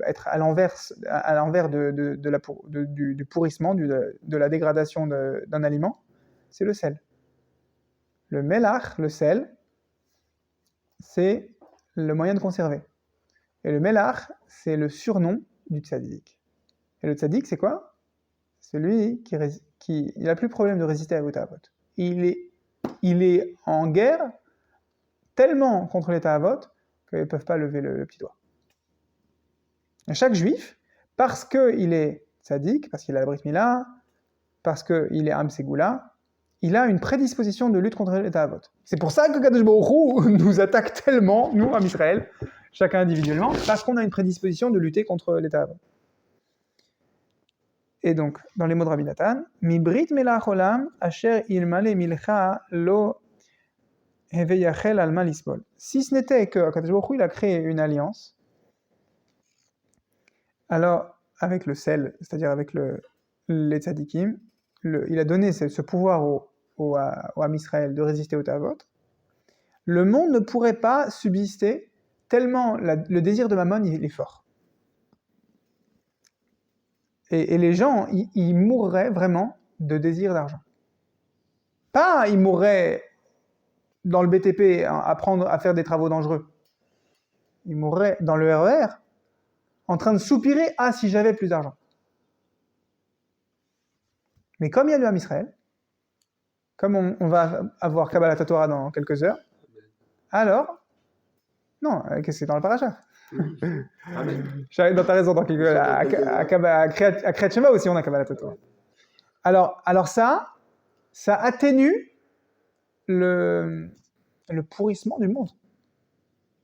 être à l'envers du pourrissement, de la dégradation d'un aliment? C'est le sel. Le melach, le sel, c'est le moyen de conserver. Et le melach, c'est le surnom du tzaddik. Et le tzaddik, c'est quoi? C'est lui qui n'a plus de problème de résister à vos ta'avot. Il est en guerre tellement contre les ta'avot qu'ils ne peuvent pas lever le petit doigt. Et chaque juif, parce qu'il est tzaddik, parce qu'il a la brit mila, parce qu'il est am ségoula, il a une prédisposition de lutte contre les ta'avot. C'est pour ça que Kadosh Baruch Hu nous attaque tellement, nous, en Israël, chacun individuellement, parce qu'on a une prédisposition de lutter contre les ta'avot. Et donc, dans les mots de Rabbi Nathan, Mi brit melach olam asher ilmale milcha lo heveyachel alma lisbol. Si ce n'était que Kadosh Baruch Hu, il a créé une alliance, alors avec le sel, c'est-à-dire avec les tzadikim, il a donné ce pouvoir au Am Israël de résister au ta'avot, le monde ne pourrait pas subsister tellement le désir de mammon il est fort. Et les gens, ils mourraient vraiment de désir d'argent. Pas, ils mourraient dans le BTP à faire des travaux dangereux. Ils mourraient dans le RER en train de soupirer « Ah, si j'avais plus d'argent ». Mais comme il y a le Am Israël, comme on va avoir Kabbalat Torah dans quelques heures, alors, non, c'est dans le paracha. Amen. J'arrive dans ta raison, donc à Kriyat Shema aussi, on a Kabbalat Torah. Alors ça atténue le pourrissement du monde.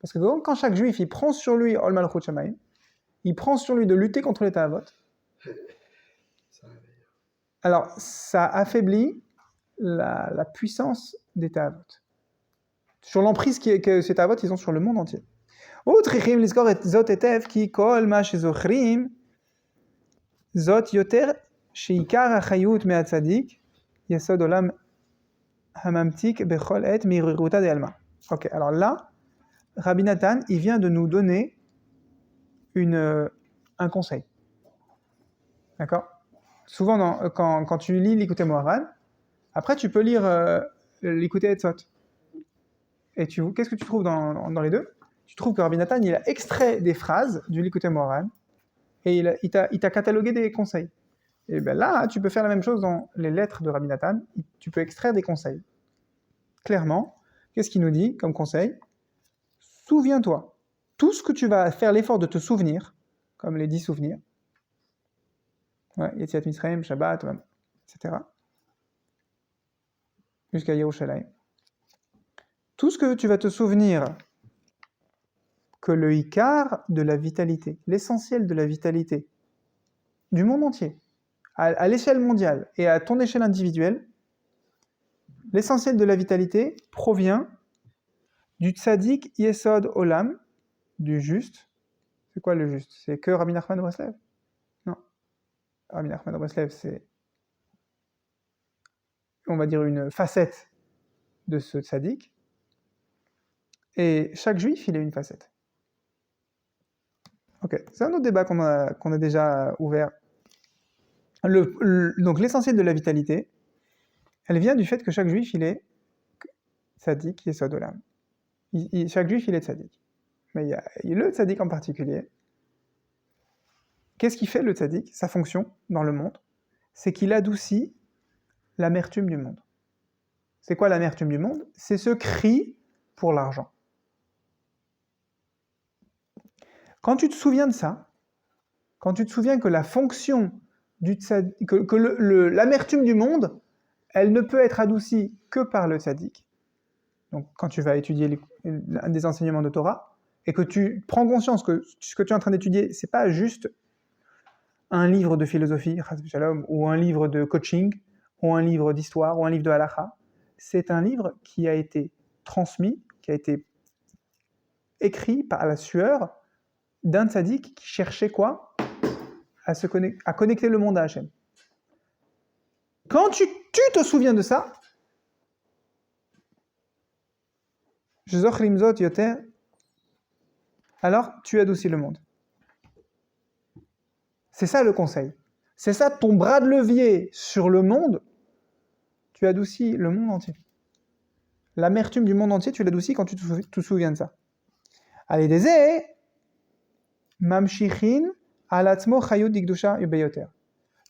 Parce que quand chaque juif, il prend sur lui Ol Malchut Shamayim, il prend sur lui de lutter contre les Ta'avot, alors ça affaiblit la puissance des Ta'avot. Sur l'emprise que ces Ta'avot, ils ont sur le monde entier. Utrichim lizkor et zot etev ki kol ma shezochrim zot yoter sheikar hachayut me'atzadik yesod olam hamamtik bechol et miruruta de alma. Ok, alors là, Rabbi Nathan, il vient de nous donner un conseil. D'accord? Souvent, quand tu lis l'Ikutei Moharan, après tu peux lire l'Ikutei Etzot. Et qu'est-ce que tu trouves dans les deux? Tu trouves que Rabbi Nathan, il a extrait des phrases du l'Ikutei Moharan et il t'a catalogué des conseils. Et bien là, tu peux faire la même chose dans les lettres de Rabbi Nathan. Tu peux extraire des conseils. Clairement, qu'est-ce qu'il nous dit comme conseil? Souviens-toi. Tout ce que tu vas faire l'effort de te souvenir, comme les 10 souvenirs, Yetziat Mitzrayim, Shabbat, etc., jusqu'à Yerushalayim. Tout ce que tu vas te souvenir que le Ikar de la vitalité, l'essentiel de la vitalité du monde entier, à l'échelle mondiale et à ton échelle individuelle, l'essentiel de la vitalité provient du Tzadik Yesod Olam, du juste. C'est quoi le juste? C'est que Rabbi Nachman de Breslev? Non. Rabbi Nachman de Breslev, c'est, on va dire, une facette de ce Tzadik. Et chaque juif, il a une facette. Ok, c'est un autre débat qu'on a déjà ouvert. Donc l'essentiel de la vitalité, elle vient du fait que chaque juif, il est tzaddik yesod olam. Chaque juif, il est tzaddik. Mais il y a le tzaddik en particulier. Qu'est-ce qui fait le tzaddik? Sa fonction dans le monde, c'est qu'il adoucit l'amertume du monde. C'est quoi l'amertume du monde? C'est ce cri pour l'argent. Quand tu te souviens de ça, quand tu te souviens que la fonction du tzaddik, que l'amertume du monde, elle ne peut être adoucie que par le tzaddik. Donc, quand tu vas étudier des enseignements de Torah, et que tu prends conscience que ce que tu es en train d'étudier, c'est pas juste un livre de philosophie, ou un livre de coaching, ou un livre d'histoire, ou un livre de halakha, c'est un livre qui a été transmis, qui a été écrit par la sueur d'un tzaddik qui cherchait quoi? À connecter le monde à Hachem. Quand tu te souviens de ça, alors tu adoucis le monde. C'est ça le conseil. C'est ça ton bras de levier sur le monde, tu adoucis le monde entier. L'amertume du monde entier, tu l'adoucis quand tu te souviens de ça. Allez, des mamshichin alatzmo chayut dikdusha ubeyoter.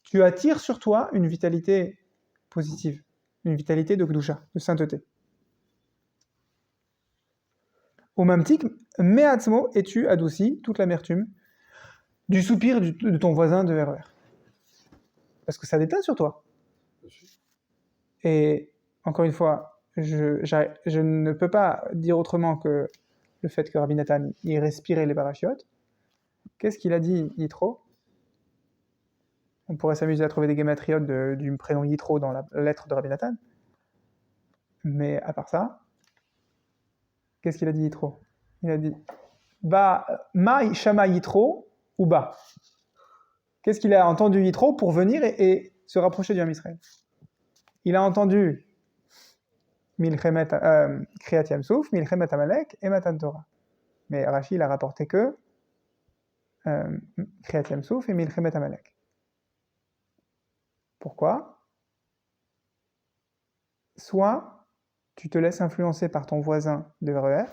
Tu attires sur toi une vitalité positive, une vitalité de kdusha, de sainteté. Au même titre, me'atzmo, et tu adoucis toute l'amertume du soupir de ton voisin de RER. Parce que ça déteint sur toi. Et encore une fois, je ne peux pas dire autrement que le fait que Rabbi Nathan y respirait les parachiotes. Qu'est-ce qu'il a dit, Yitro? On pourrait s'amuser à trouver des gématriotes du prénom Yitro dans la lettre de Rabbi Nathan. Mais à part ça, qu'est-ce qu'il a dit, Yitro? Il a dit Ba ma shama Yitro ou ba. Qu'est-ce qu'il a entendu Yitro pour venir et se rapprocher du Ham Israël? Il a entendu Kriyat Yam-Souf, Milchemet Amalek et Matan Torah. Mais Rashi, il a rapporté que Kriyat Yam-Souf et Milchemet Amalek. Pourquoi? Soit tu te laisses influencer par ton voisin de RER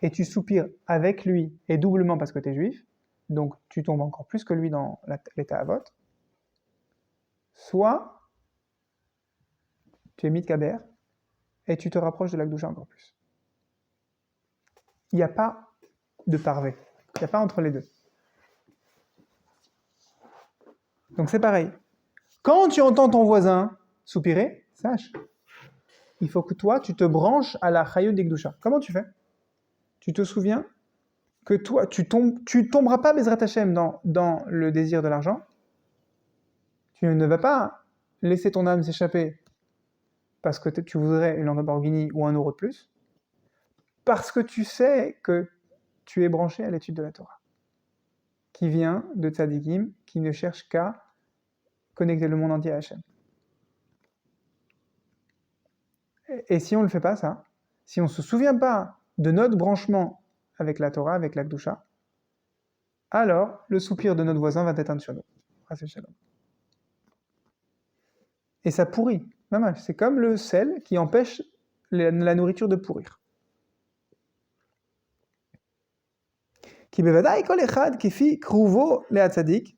et tu soupires avec lui, et doublement parce que tu es juif, donc tu tombes encore plus que lui dans l'état à vote. Soit tu es mitkaber et tu te rapproches de la Gdoucha encore plus. Il n'y a pas de parvé. Il n'y a pas entre les deux. Donc c'est pareil. Quand tu entends ton voisin soupirer, sache, il faut que toi, tu te branches à la Chayut d'Ikdusha. Comment tu fais? Tu te souviens que toi, tu tomberas pas, Bezrat Hashem, dans le désir de l'argent. Tu ne vas pas laisser ton âme s'échapper parce que tu voudrais une Lamborghini ou 1 euro de plus, parce que tu sais que tu es branché à l'étude de la Torah, qui vient de tzadikim, qui ne cherche qu'à connecter le monde entier à Hashem. Et si on ne le fait pas, ça, si on ne se souvient pas de notre branchement avec la Torah, avec la Kedusha, alors le soupir de notre voisin va t'éteindre sur nous. Et ça pourrit. C'est comme le sel qui empêche la nourriture de pourrir. Ki bevadai kol echad kifi kruvo le'at tzadik.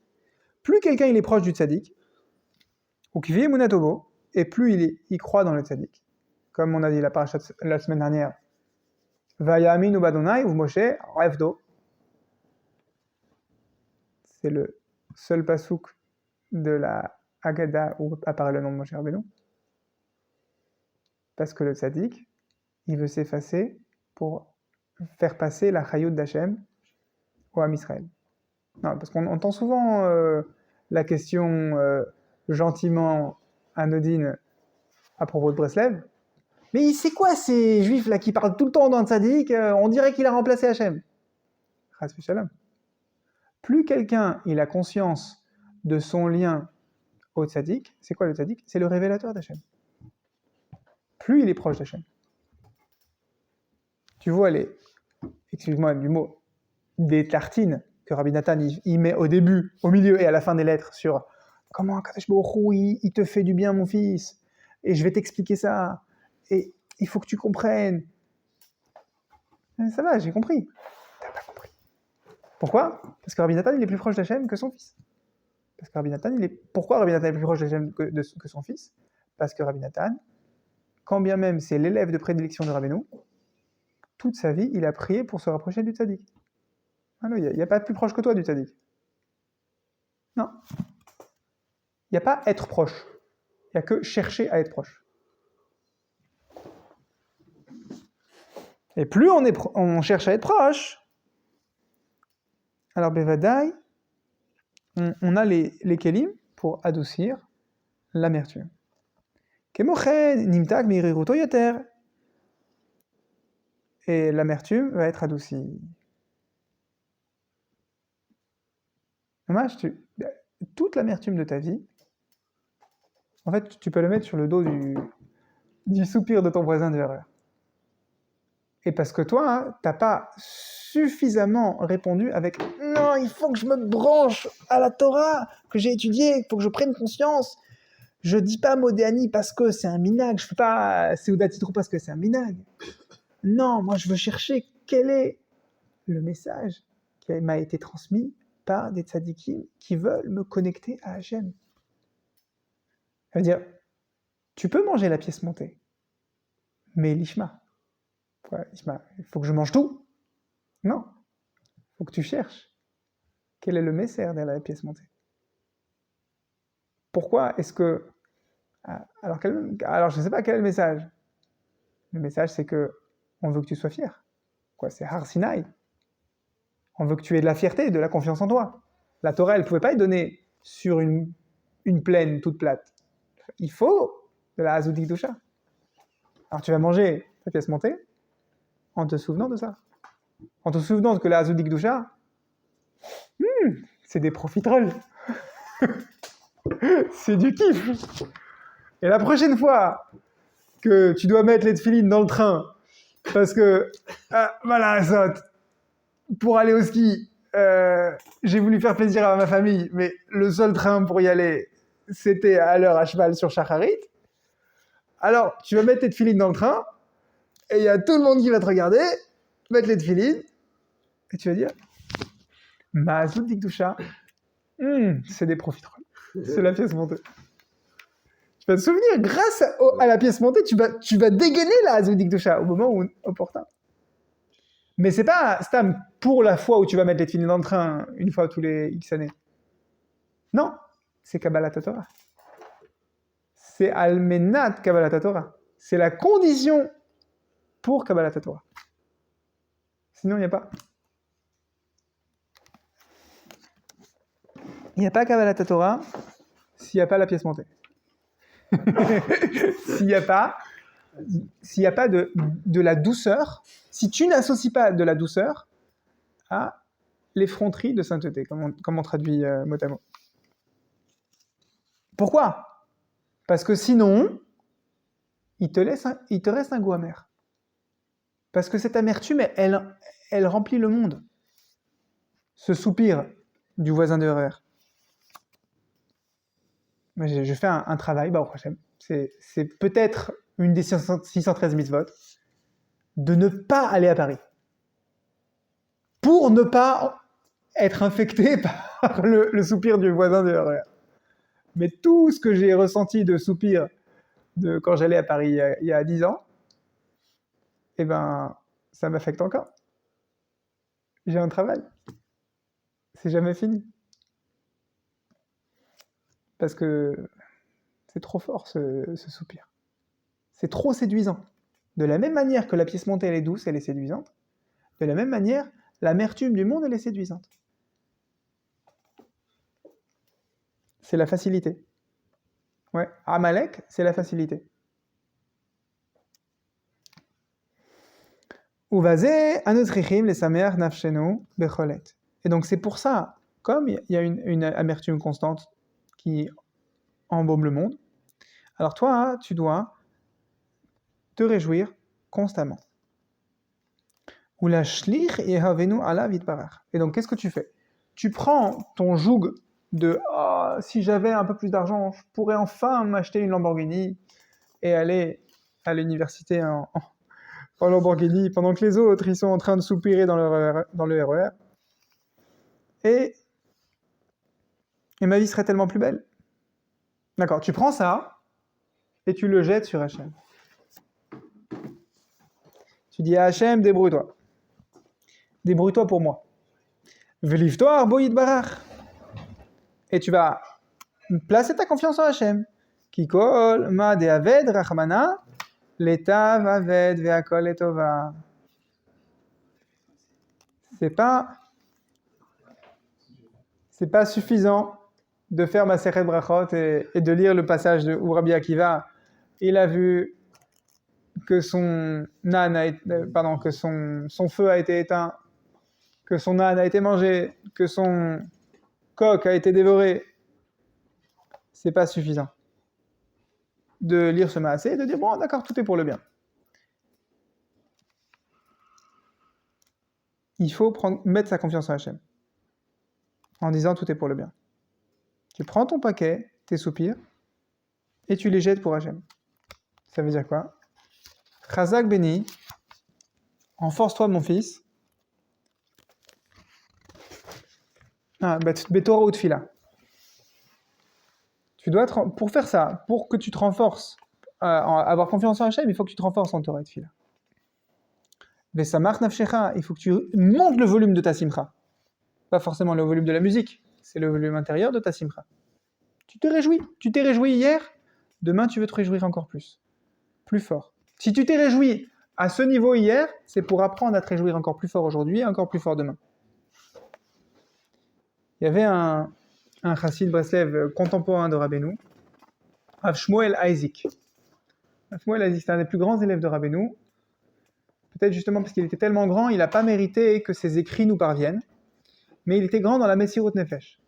Plus quelqu'un il est proche du tzadik, ou kifi emunatobo, et plus il croit dans le tzadik. Comme on a dit la parasha la semaine dernière. Vayamin u badonai ou Moshe revdo. C'est le seul pasouk de la Haggadah où apparaît le nom de Moshe Rabbeinu. Parce que le tzaddik, il veut s'effacer pour faire passer la Chayut d'Hachem au Ham Israël. Non, parce qu'on entend souvent la question gentiment anodine à propos de Breslev. Mais c'est quoi ces juifs là qui parlent tout le temps d'un tzaddik? On dirait qu'il a remplacé Hachem. Chas v'shalom. Plus quelqu'un il a conscience de son lien au tzaddik, c'est quoi le tzaddik? C'est le révélateur d'Hachem. Plus il est proche d'Hachem. Tu vois excuse-moi du mot, des tartines que Rabbi Nathan il met au début, au milieu et à la fin des lettres sur comment Kadosh Baruch Hu, il te fait du bien mon fils, et je vais t'expliquer ça, et il faut que tu comprennes. Ça va, j'ai compris. T'as pas compris. Pourquoi? Parce que Rabbi Nathan il est plus proche d'Hachem que son fils. Pourquoi Rabbi Nathan est plus proche d'Hachem que son fils? Parce que Rabbi Nathan, quand bien même c'est l'élève de prédilection de Rabbeinu, toute sa vie, il a prié pour se rapprocher du tzaddik. Il n'y a pas plus proche que toi du tzaddik. Non. Il n'y a pas être proche. Il n'y a que chercher à être proche. Et plus on cherche à être proche, alors Bevadai, on a les kelim pour adoucir l'amertume. Et l'amertume va être adoucie. Dommage, toute l'amertume de ta vie, en fait, tu peux le mettre sur le dos du soupir de ton voisin de l'erreur. Et parce que toi, t'as pas suffisamment répondu avec « Non, il faut que je me branche à la Torah que j'ai étudiée, il faut que je prenne conscience. Je dis pas Modéani parce que c'est un minag, je fais pas Seudat Titrou parce que c'est un minag. Non, moi je veux chercher quel est le message qui m'a été transmis par des tzadikim qui veulent me connecter à Hachem. » Ça veut dire, tu peux manger la pièce montée, mais l'ishma. Il faut que je mange tout. Non. Il faut que tu cherches. Quel est le message derrière la pièce montée? Pourquoi est-ce que... Alors je ne sais pas quel est le message. Le message, c'est que on veut que tu sois fier. C'est Har Sinai. On veut que tu aies de la fierté, de la confiance en toi. La Torah, elle ne pouvait pas être donnée sur une plaine toute plate. Il faut de la Hazut Kedusha. Alors tu vas manger ta pièce montée en te souvenant de ça. En te souvenant que la Hazut Kedusha, c'est des profiteroles. C'est du kiff. Et la prochaine fois que tu dois mettre les tefilines dans le train parce que, voilà, ça, pour aller au ski, j'ai voulu faire plaisir à ma famille, mais le seul train pour y aller, c'était à l'heure à cheval sur Shacharit. Alors, tu vas mettre tes tefilines dans le train, et il y a tout le monde qui va te regarder, mettre les tefilines, et tu vas dire, ma Hazut Kedusha, c'est des profiteroles. C'est la pièce montée. Tu vas te souvenir, grâce à la pièce montée, tu vas dégainer la Hazut Kedusha au moment opportun. Mais c'est pas Stam pour la fois où tu vas mettre les tefilines dans le train une fois tous les X années. Non, c'est Kabbalat Torah. C'est Almenat Kabbalat Torah. C'est la condition pour Kabbalat Torah. Sinon, il n'y a pas. Il n'y a pas Kabbalat Torah s'il n'y a pas la pièce montée. S'il n'y a pas de la douceur, si tu n'associes pas de la douceur à l'effronterie de sainteté, comme on traduit mot à mot. Pourquoi ? Parce que sinon, il te reste un goût amer. Parce que cette amertume, elle remplit le monde. Ce soupir du voisin de RER. Je fais un travail, au prochain. C'est peut-être une des 613 mitzvot de ne pas aller à Paris. Pour ne pas être infecté par le soupir du voisin de RER. Mais tout ce que j'ai ressenti de soupir quand j'allais à Paris il y a 10 ans, eh ben, ça m'affecte encore. J'ai un travail. C'est jamais fini. Parce que c'est trop fort ce soupir. C'est trop séduisant. De la même manière que la pièce montée elle est douce, elle est séduisante, de la même manière, l'amertume du monde elle est séduisante. C'est la facilité. Ouais, Amalek, c'est la facilité. Uvazé anutrichim les samer nafshenu becholet. Et donc c'est pour ça, comme il y a une amertume constante qui embaume le monde, alors toi, tu dois te réjouir constamment. Ou la shlich yehavenu ala vitbarach. Et donc qu'est-ce que tu fais ? Tu prends ton joug de si j'avais un peu plus d'argent, je pourrais enfin m'acheter une Lamborghini et aller à l'université en Lamborghini pendant que les autres ils sont en train de soupirer dans le RER. Et ma vie serait tellement plus belle. D'accord, tu prends ça et tu le jettes sur Hachem. Tu dis à Hachem, débrouille-toi. Débrouille-toi pour moi. Velivtoi arboïd barach. Et tu vas placer ta confiance en Hachem. Kikol ma de aved rachmana letav aved veakol etova. C'est pas suffisant de faire ma Masechet Brachot et de lire le passage où Rabbi Akiva, il a vu que son feu a été éteint, que son âne a été mangé, que son coq a été dévoré. C'est pas suffisant de lire ce maasé et de dire bon d'accord, tout est pour le bien. Il faut mettre sa confiance en Hachem en disant tout est pour le bien. Tu prends ton paquet, tes soupirs, et tu les jettes pour Hachem. Ça veut dire quoi ? Chazak béni, renforce-toi mon fils. Betorah ou Tfila. Tu dois pour faire ça, pour que tu te renforces, avoir confiance en Hachem, il faut que tu te renforces en Torah et Tfila. Vesamach nafshecha, il faut que tu montes le volume de ta simcha. Pas forcément le volume de la musique, c'est le volume intérieur de ta simcha. Tu t'es réjoui hier, demain tu veux te réjouir encore plus fort. Si tu t'es réjoui à ce niveau hier, c'est pour apprendre à te réjouir encore plus fort aujourd'hui et encore plus fort demain. Il y avait un chassid Breslev contemporain de Rabbeinu, Rav Shmuel Aizik. Rav Shmuel Aizik, c'est un des plus grands élèves de Rabbeinu. Peut-être justement parce qu'il était tellement grand, il n'a pas mérité que ses écrits nous parviennent. Mais il était grand dans la Messirut Nefesh.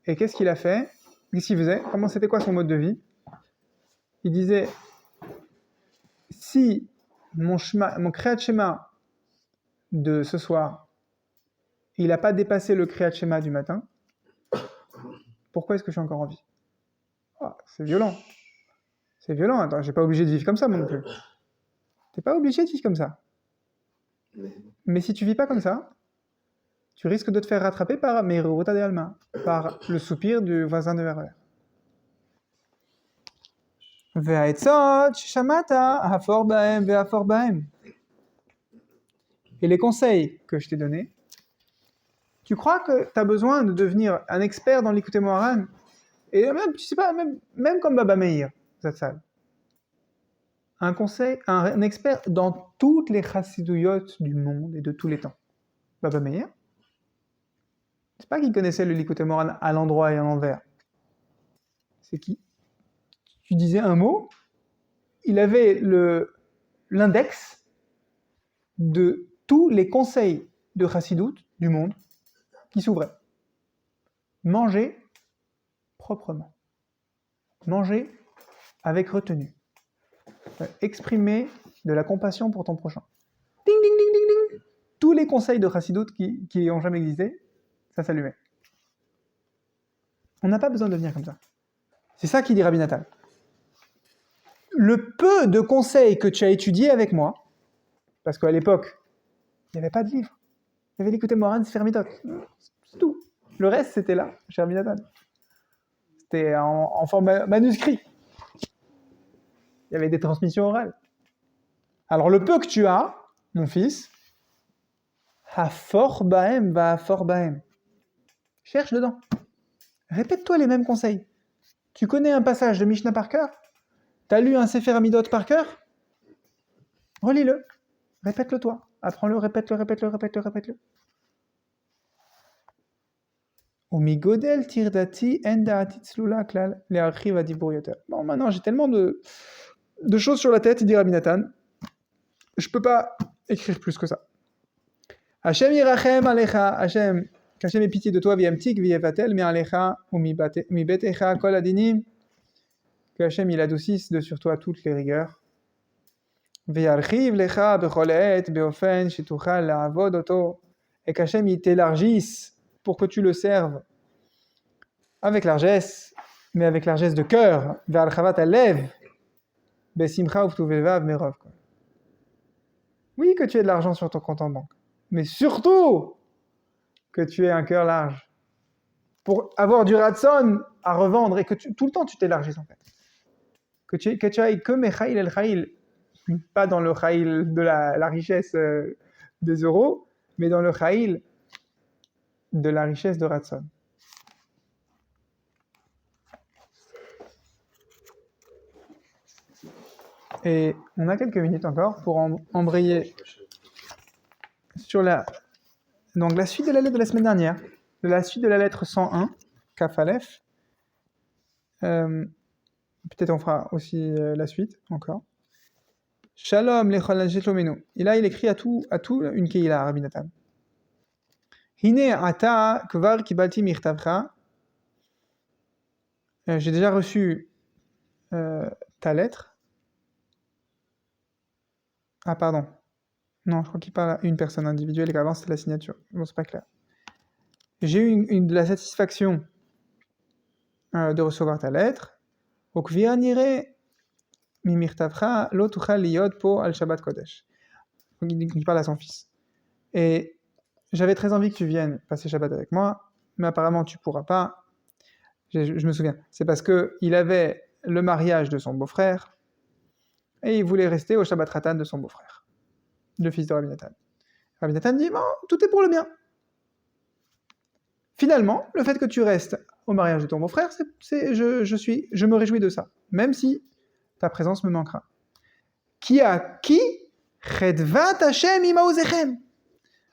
Et qu'est-ce qu'il a fait ? Qu'est-ce qu'il faisait ? C'était quoi son mode de vie ? Il disait, si mon Kriyat Shema de ce soir, il n'a pas dépassé le Kriyat Shema du matin, pourquoi est-ce que je suis encore en vie ? C'est violent. C'est violent, attends, j'ai pas obligé de vivre comme ça, moi non plus. T'es pas obligé de vivre comme ça. Mais si tu vis pas comme ça, tu risques de te faire rattraper par Meirurota de Alma, par le soupir du voisin de RER. et les conseils que je t'ai donnés, tu crois que tu as besoin de devenir un expert dans l'écouter Moharan? Et même, tu sais pas, même comme Baba Meir, Zatzal. Un expert dans toutes les chassidouyot du monde et de tous les temps. Baba Meir, c'est pas qu'il connaissait le Likutei Moharan à l'endroit et à l'envers. C'est qui? Tu disais un mot, il avait l'index de tous les conseils de chassidout du monde qui s'ouvraient. Manger proprement. Manger avec retenue. Exprimer de la compassion pour ton prochain. Ding, ding, ding, ding, ding. Tous les conseils de chassidout qui n'ont jamais existé, ça s'allumait. On n'a pas besoin de devenir comme ça. C'est ça qu'il dit Rabbi Nathan. Le peu de conseils que tu as étudiés avec moi, parce qu'à l'époque, il n'y avait pas de livre. Il y avait l'écouter Moharan, Sefer Midot. C'est tout. Le reste, c'était là, chez Rabbi Nathan. C'était en format manuscrit. Il y avait des transmissions orales. Alors le peu que tu as, mon fils, Hafor Bahem va Hafor Bahem. Cherche dedans. Répète-toi les mêmes conseils. Tu connais un passage de Mishnah par cœur? T'as lu un Sefer Amidot par cœur? Relis-le. Répète-le toi. Apprends-le, répète-le, répète-le, répète-le, répète-le. Omigodel tirdati endaati tzlula klal le'archiv adibur yoter. Bon, maintenant j'ai tellement de choses sur la tête, il dit Rabbi Nathan. Je peux pas écrire plus que ça. Hashem yirachem alecha, Hashem, qu'Hashem ait pitié de toi, v'yamtik v'yevatel me'alecha ou mibetecha kol adinim, que Hashem il adoucisse de sur toi toutes les rigueurs. V'yarchiv lecha bechol et beofen shituchal la'avod oto, et qu'Hashem il t'élargisse pour que tu le serves avec largesse, mais avec largesse de cœur. V'alchavat alev besimcha uvtuvevav merov. Oui, que tu aies de l'argent sur ton compte en banque, mais surtout que tu aies un cœur large pour avoir du ratson à revendre et que tout le temps tu t'élargisses en fait. Que tu ailles que mechaïl el chaïl, pas dans le chaïl de la richesse des euros, mais dans le chaïl de la richesse de ratson. Et on a quelques minutes encore pour embrayer sur donc la suite de la lettre de la semaine dernière, de la suite de la lettre 101, Kaf Aleph. Peut-être on fera aussi la suite encore. Shalom lechol shlomenu. Et là il écrit à tout une keila, Rabbi Nathan. Hine ata kvar kibalti mirtavcha. J'ai déjà reçu ta lettre. Ah pardon. Non, je crois qu'il parle à une personne individuelle et qu'avant c'était la signature. Bon, c'est pas clair. J'ai eu de la satisfaction de recevoir ta lettre. Il parle à son fils. Et j'avais très envie que tu viennes passer Shabbat avec moi, mais apparemment tu pourras pas. Je me souviens. C'est parce qu'il avait le mariage de son beau-frère et il voulait rester au Shabbat Ratan de son beau-frère, le fils de Rabbi Nathan. Rabbi Nathan dit bon, tout est pour le bien. Finalement, le fait que tu restes au mariage de ton beau-frère, je me réjouis de ça, même si ta présence me manquera. Qui a qui? Chedvat Hashem imaozechem.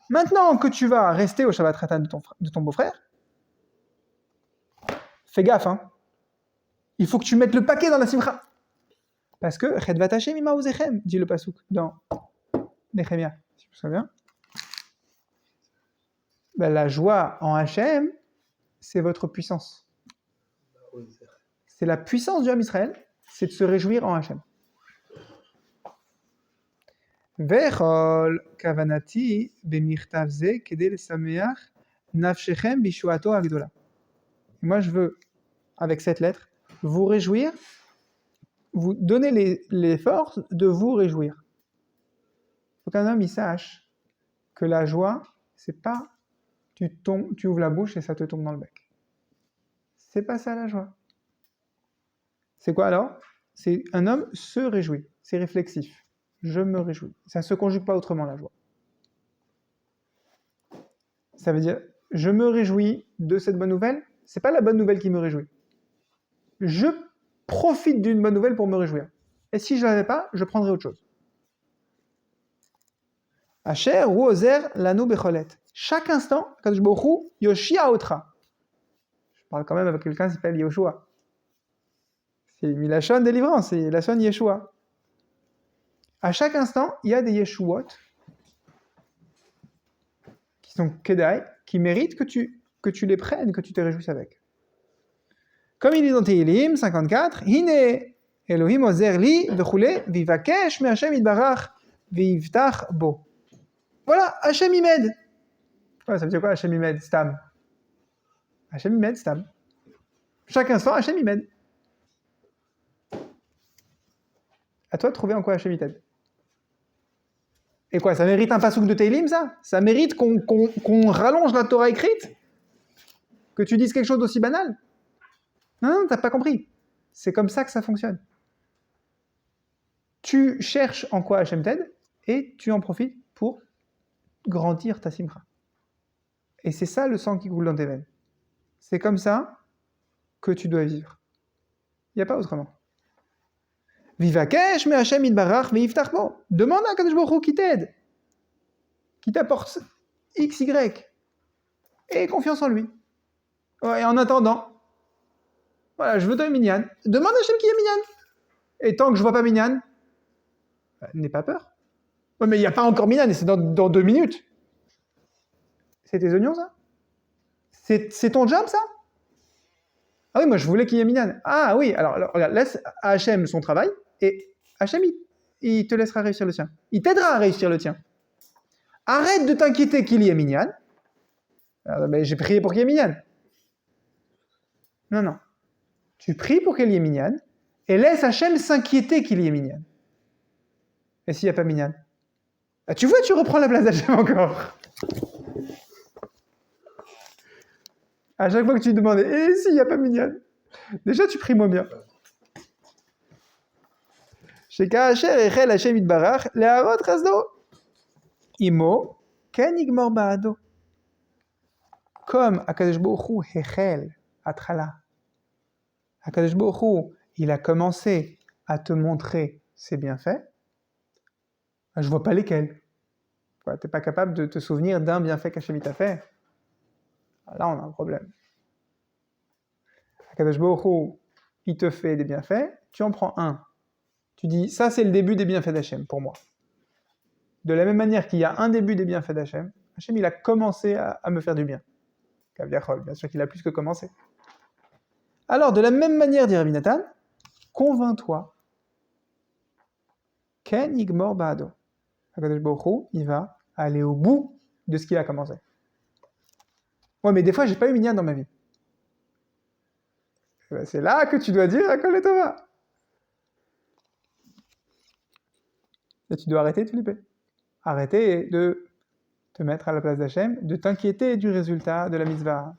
Maintenant que tu vas rester au Shabbat Ratan de ton beau-frère, fais gaffe, hein. Il faut que tu mettes le paquet dans la simcha. Parce que Chedvat Hashem imaozechem, dit le pasuk dans Nehemia, si vous vous souvenez bien. Ben, la joie en Hashem, c'est votre puissance. C'est la puissance du Ham Israël, c'est de se réjouir en Hashem. Vechol kavanati bemirtav ze kedel sameach nafshechem bishuato agdola. Moi, je veux, avec cette lettre, vous réjouir, vous donner les forces de vous réjouir. Il faut qu'un homme il sache que la joie, c'est pas tu ouvres la bouche et ça te tombe dans le bec. C'est pas ça la joie. C'est quoi alors? C'est un homme se réjouit, c'est réflexif. Je me réjouis. Ça ne se conjugue pas autrement la joie. Ça veut dire, je me réjouis de cette bonne nouvelle. C'est pas la bonne nouvelle qui me réjouit. Je profite d'une bonne nouvelle pour me réjouir. Et si je l'avais pas, je prendrais autre chose. Asher ou ozer lanu becholet. Chaque instant, Kadosh Baruch Hu yoshia otra. Je parle quand même avec quelqu'un qui s'appelle Yoshua. C'est Milachon délivrance, c'est Lachon Yeshua. À chaque instant, il y a des Yeshuot qui sont Kedai, qui méritent que tu les prennes, que tu te réjouisses avec. Comme il dit dans Tehillim 54, Hine Elohim ozer li vechule vivakesh me Hashem yitbarach vivtach bo. Voilà, Hashem y m'aide. Ouais, ça veut dire quoi Hashem y m'aide? Stam. Hashem y m'aide, Stam. Chaque instant, Hashem y m'aide. À toi de trouver en quoi Hashem t'aide. Et quoi, ça mérite un pasouk de Tehillim, ça? Ça mérite qu'on rallonge la Torah écrite? Que tu dises quelque chose d'aussi banal? Non, t'as pas compris. C'est comme ça que ça fonctionne. Tu cherches en quoi Hashem t'aide et tu en profites pour grandir ta simcha. Et c'est ça le sang qui coule dans tes veines. C'est comme ça que tu dois vivre. Il n'y a pas autrement. Vivakesh me Hashem yitbarach veyiftach bo. Demande à Kadosh Baruch Hu qui t'aide, qui t'apporte X, Y. Et confiance en lui. Et en attendant, voilà, je veux donner Minyan. Demande à Hashem qui est Minyan. Et tant que je vois pas Minyan, n'aie pas peur. Ouais, mais il n'y a pas encore Minyan, et c'est dans 2 minutes. C'est tes oignons, ça? C'est ton job, ça? Ah oui, moi je voulais qu'il y ait Minyan. Ah oui, alors regarde, laisse à Hashem son travail, et Hashem, il te laissera réussir le tien. Il t'aidera à réussir le tien. Arrête de t'inquiéter qu'il y ait Minyan. Alors, mais j'ai prié pour qu'il y ait Minyan. Non. Tu pries pour qu'il y ait Minyan, et laisse Hashem s'inquiéter qu'il y ait Minyan. Et s'il n'y a pas Minyan? Ah, tu vois, tu reprends la place d'Hachem encore. À chaque fois que tu demandes, et s'il n'y a pas Minyan? Déjà, tu pries moins bien. Sheka Asher echel Hashem yitbarach leharot chasdo. Imo ken yigmor ba'ado. Comme Akadosh Baruch Hu echel atchala. Akadosh Baruch Hu, il a commencé à te montrer ses bienfaits. Je vois pas lesquels. Tu n'es pas capable de te souvenir d'un bienfait qu'Hachem t'a fait. Là, on a un problème. Akadosh Baruch Hu, il te fait des bienfaits, tu en prends un. Tu dis, ça c'est le début des bienfaits d'Hachem pour moi. De la même manière qu'il y a un début des bienfaits d'Hachem, Hachem il a commencé à me faire du bien. Kaviachol, bien sûr qu'il a plus que commencé. Alors, de la même manière, dit Rabbi Nathan, convainc-toi. Ken yigmor ba'ado. Akadosh Baruch Hu, il va aller au bout de ce qu'il a commencé. Ouais, mais des fois, j'ai pas eu Minyan dans ma vie. Ben, c'est là que tu dois dire Akol Tova. Et tu dois arrêter de flipper. Arrêter de te mettre à la place d'Hachem, de t'inquiéter du résultat de la mitzvah.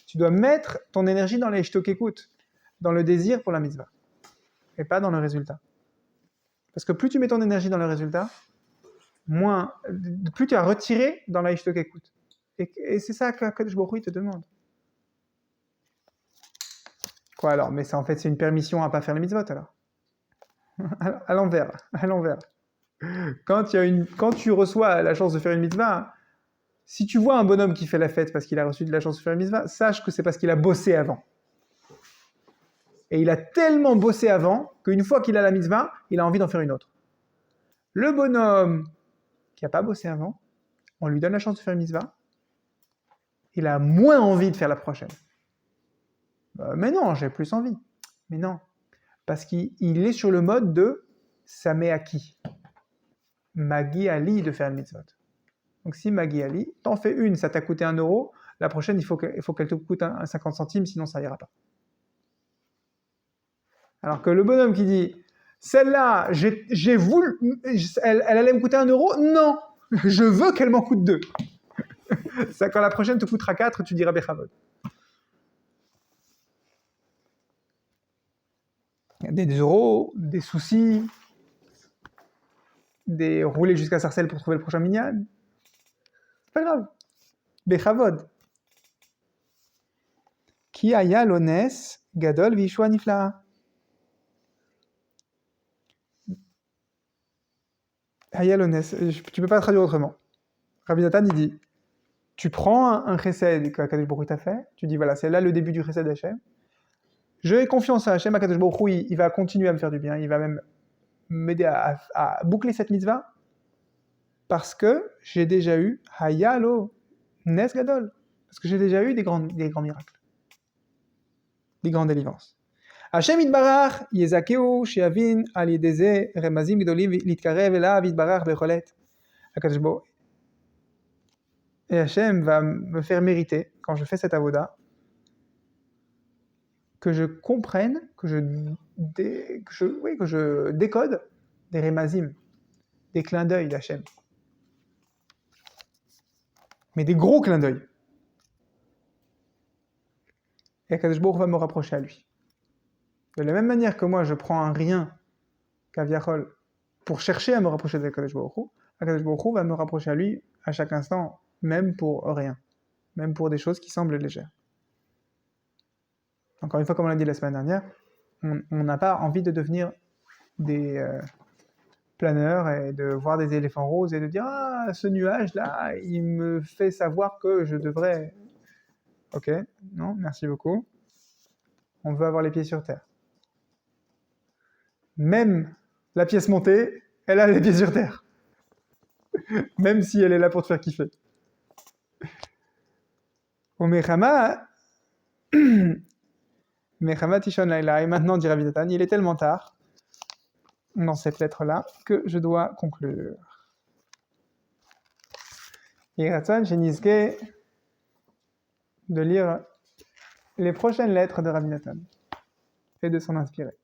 Tu dois mettre ton énergie dans les écoute, dans le désir pour la mitzvah, et pas dans le résultat. Parce que plus tu mets ton énergie dans le résultat, plus tu as retiré dans la écoute. Et c'est ça que Baruch Hu te demande. Quoi alors? Mais ça, en fait, c'est une permission à ne pas faire les mitzvot, alors. À l'envers. Quand tu reçois la chance de faire une mitzvah, si tu vois un bonhomme qui fait la fête parce qu'il a reçu de la chance de faire une mitzvah, sache que c'est parce qu'il a bossé avant. Et il a tellement bossé avant qu'une fois qu'il a la mitzvah, il a envie d'en faire une autre. Le bonhomme qui n'a pas bossé avant, on lui donne la chance de faire une mitzvah, il a moins envie de faire la prochaine. Mais non, j'ai plus envie. Mais non, parce qu'il est sur le mode de ça m'est acquis. Magi Ali de faire une mitzvot. Donc si Magi Ali, t'en fais une, ça t'a coûté 1 euro, la prochaine, il faut qu'elle te coûte 50 centimes, sinon ça ira pas. Alors que le bonhomme qui dit, celle-là, j'ai voulu, elle allait me coûter 1 euro, non, je veux qu'elle m'en coûte 2. Ça, quand la prochaine te coûtera 4, tu diras Bechavod. Des euros, des soucis, des rouler jusqu'à Sarcelles pour trouver le prochain minyan. C'est pas grave. Bechavod. Ki haya lo nes gadol v'yishua nifla'a. Haya lo nes, tu peux pas traduire autrement. Rabbi Nathan, il dit, tu prends un chesed qu'Akadosh Baruch Hu t'a fait, tu dis voilà, c'est là le début du chesed d'Hachem. Je ai confiance à Hachem, Akadosh Baruch Hu, il va continuer à me faire du bien, il va même m'aider à boucler cette mitzvah, parce que j'ai déjà eu Haya lo nes gadol, parce que j'ai déjà eu des grands miracles, des grandes délivrances. Hachem yitbarach yezakeu she'avin al yedeze remazim gdolim litkarev elav yitbarach becholet. Akadosh Baruch Hu. Et Hachem va me faire mériter, quand je fais cette avoda, que je comprenne, que je décode des remazim, des clins d'œil d'Hachem. Mais des gros clins d'œil. Et Akadosh Baruch Hu va me rapprocher à lui. De la même manière que moi, je prends un rien, Kaviachol, pour chercher à me rapprocher d'Akadosh Baruch Hu, Akadosh Baruch Hu va me rapprocher à lui à chaque instant, même pour rien, même pour des choses qui semblent légères. Encore une fois, comme on l'a dit la semaine dernière, on n'a pas envie de devenir des planeurs et de voir des éléphants roses et de dire « Ah, ce nuage-là, il me fait savoir que je devrais... » Ok, non, merci beaucoup. On veut avoir les pieds sur terre. Même la pièce montée, elle a les pieds sur terre. Même si elle est là pour te faire kiffer. Omechama... Mechama Tishon Laila. Et maintenant, dit Rabbi Nathan, il est tellement tard dans cette lettre-là que je dois conclure. Et Ratzon, j'ai nisqué de lire les prochaines lettres de Rabbi Nathan et de s'en inspirer.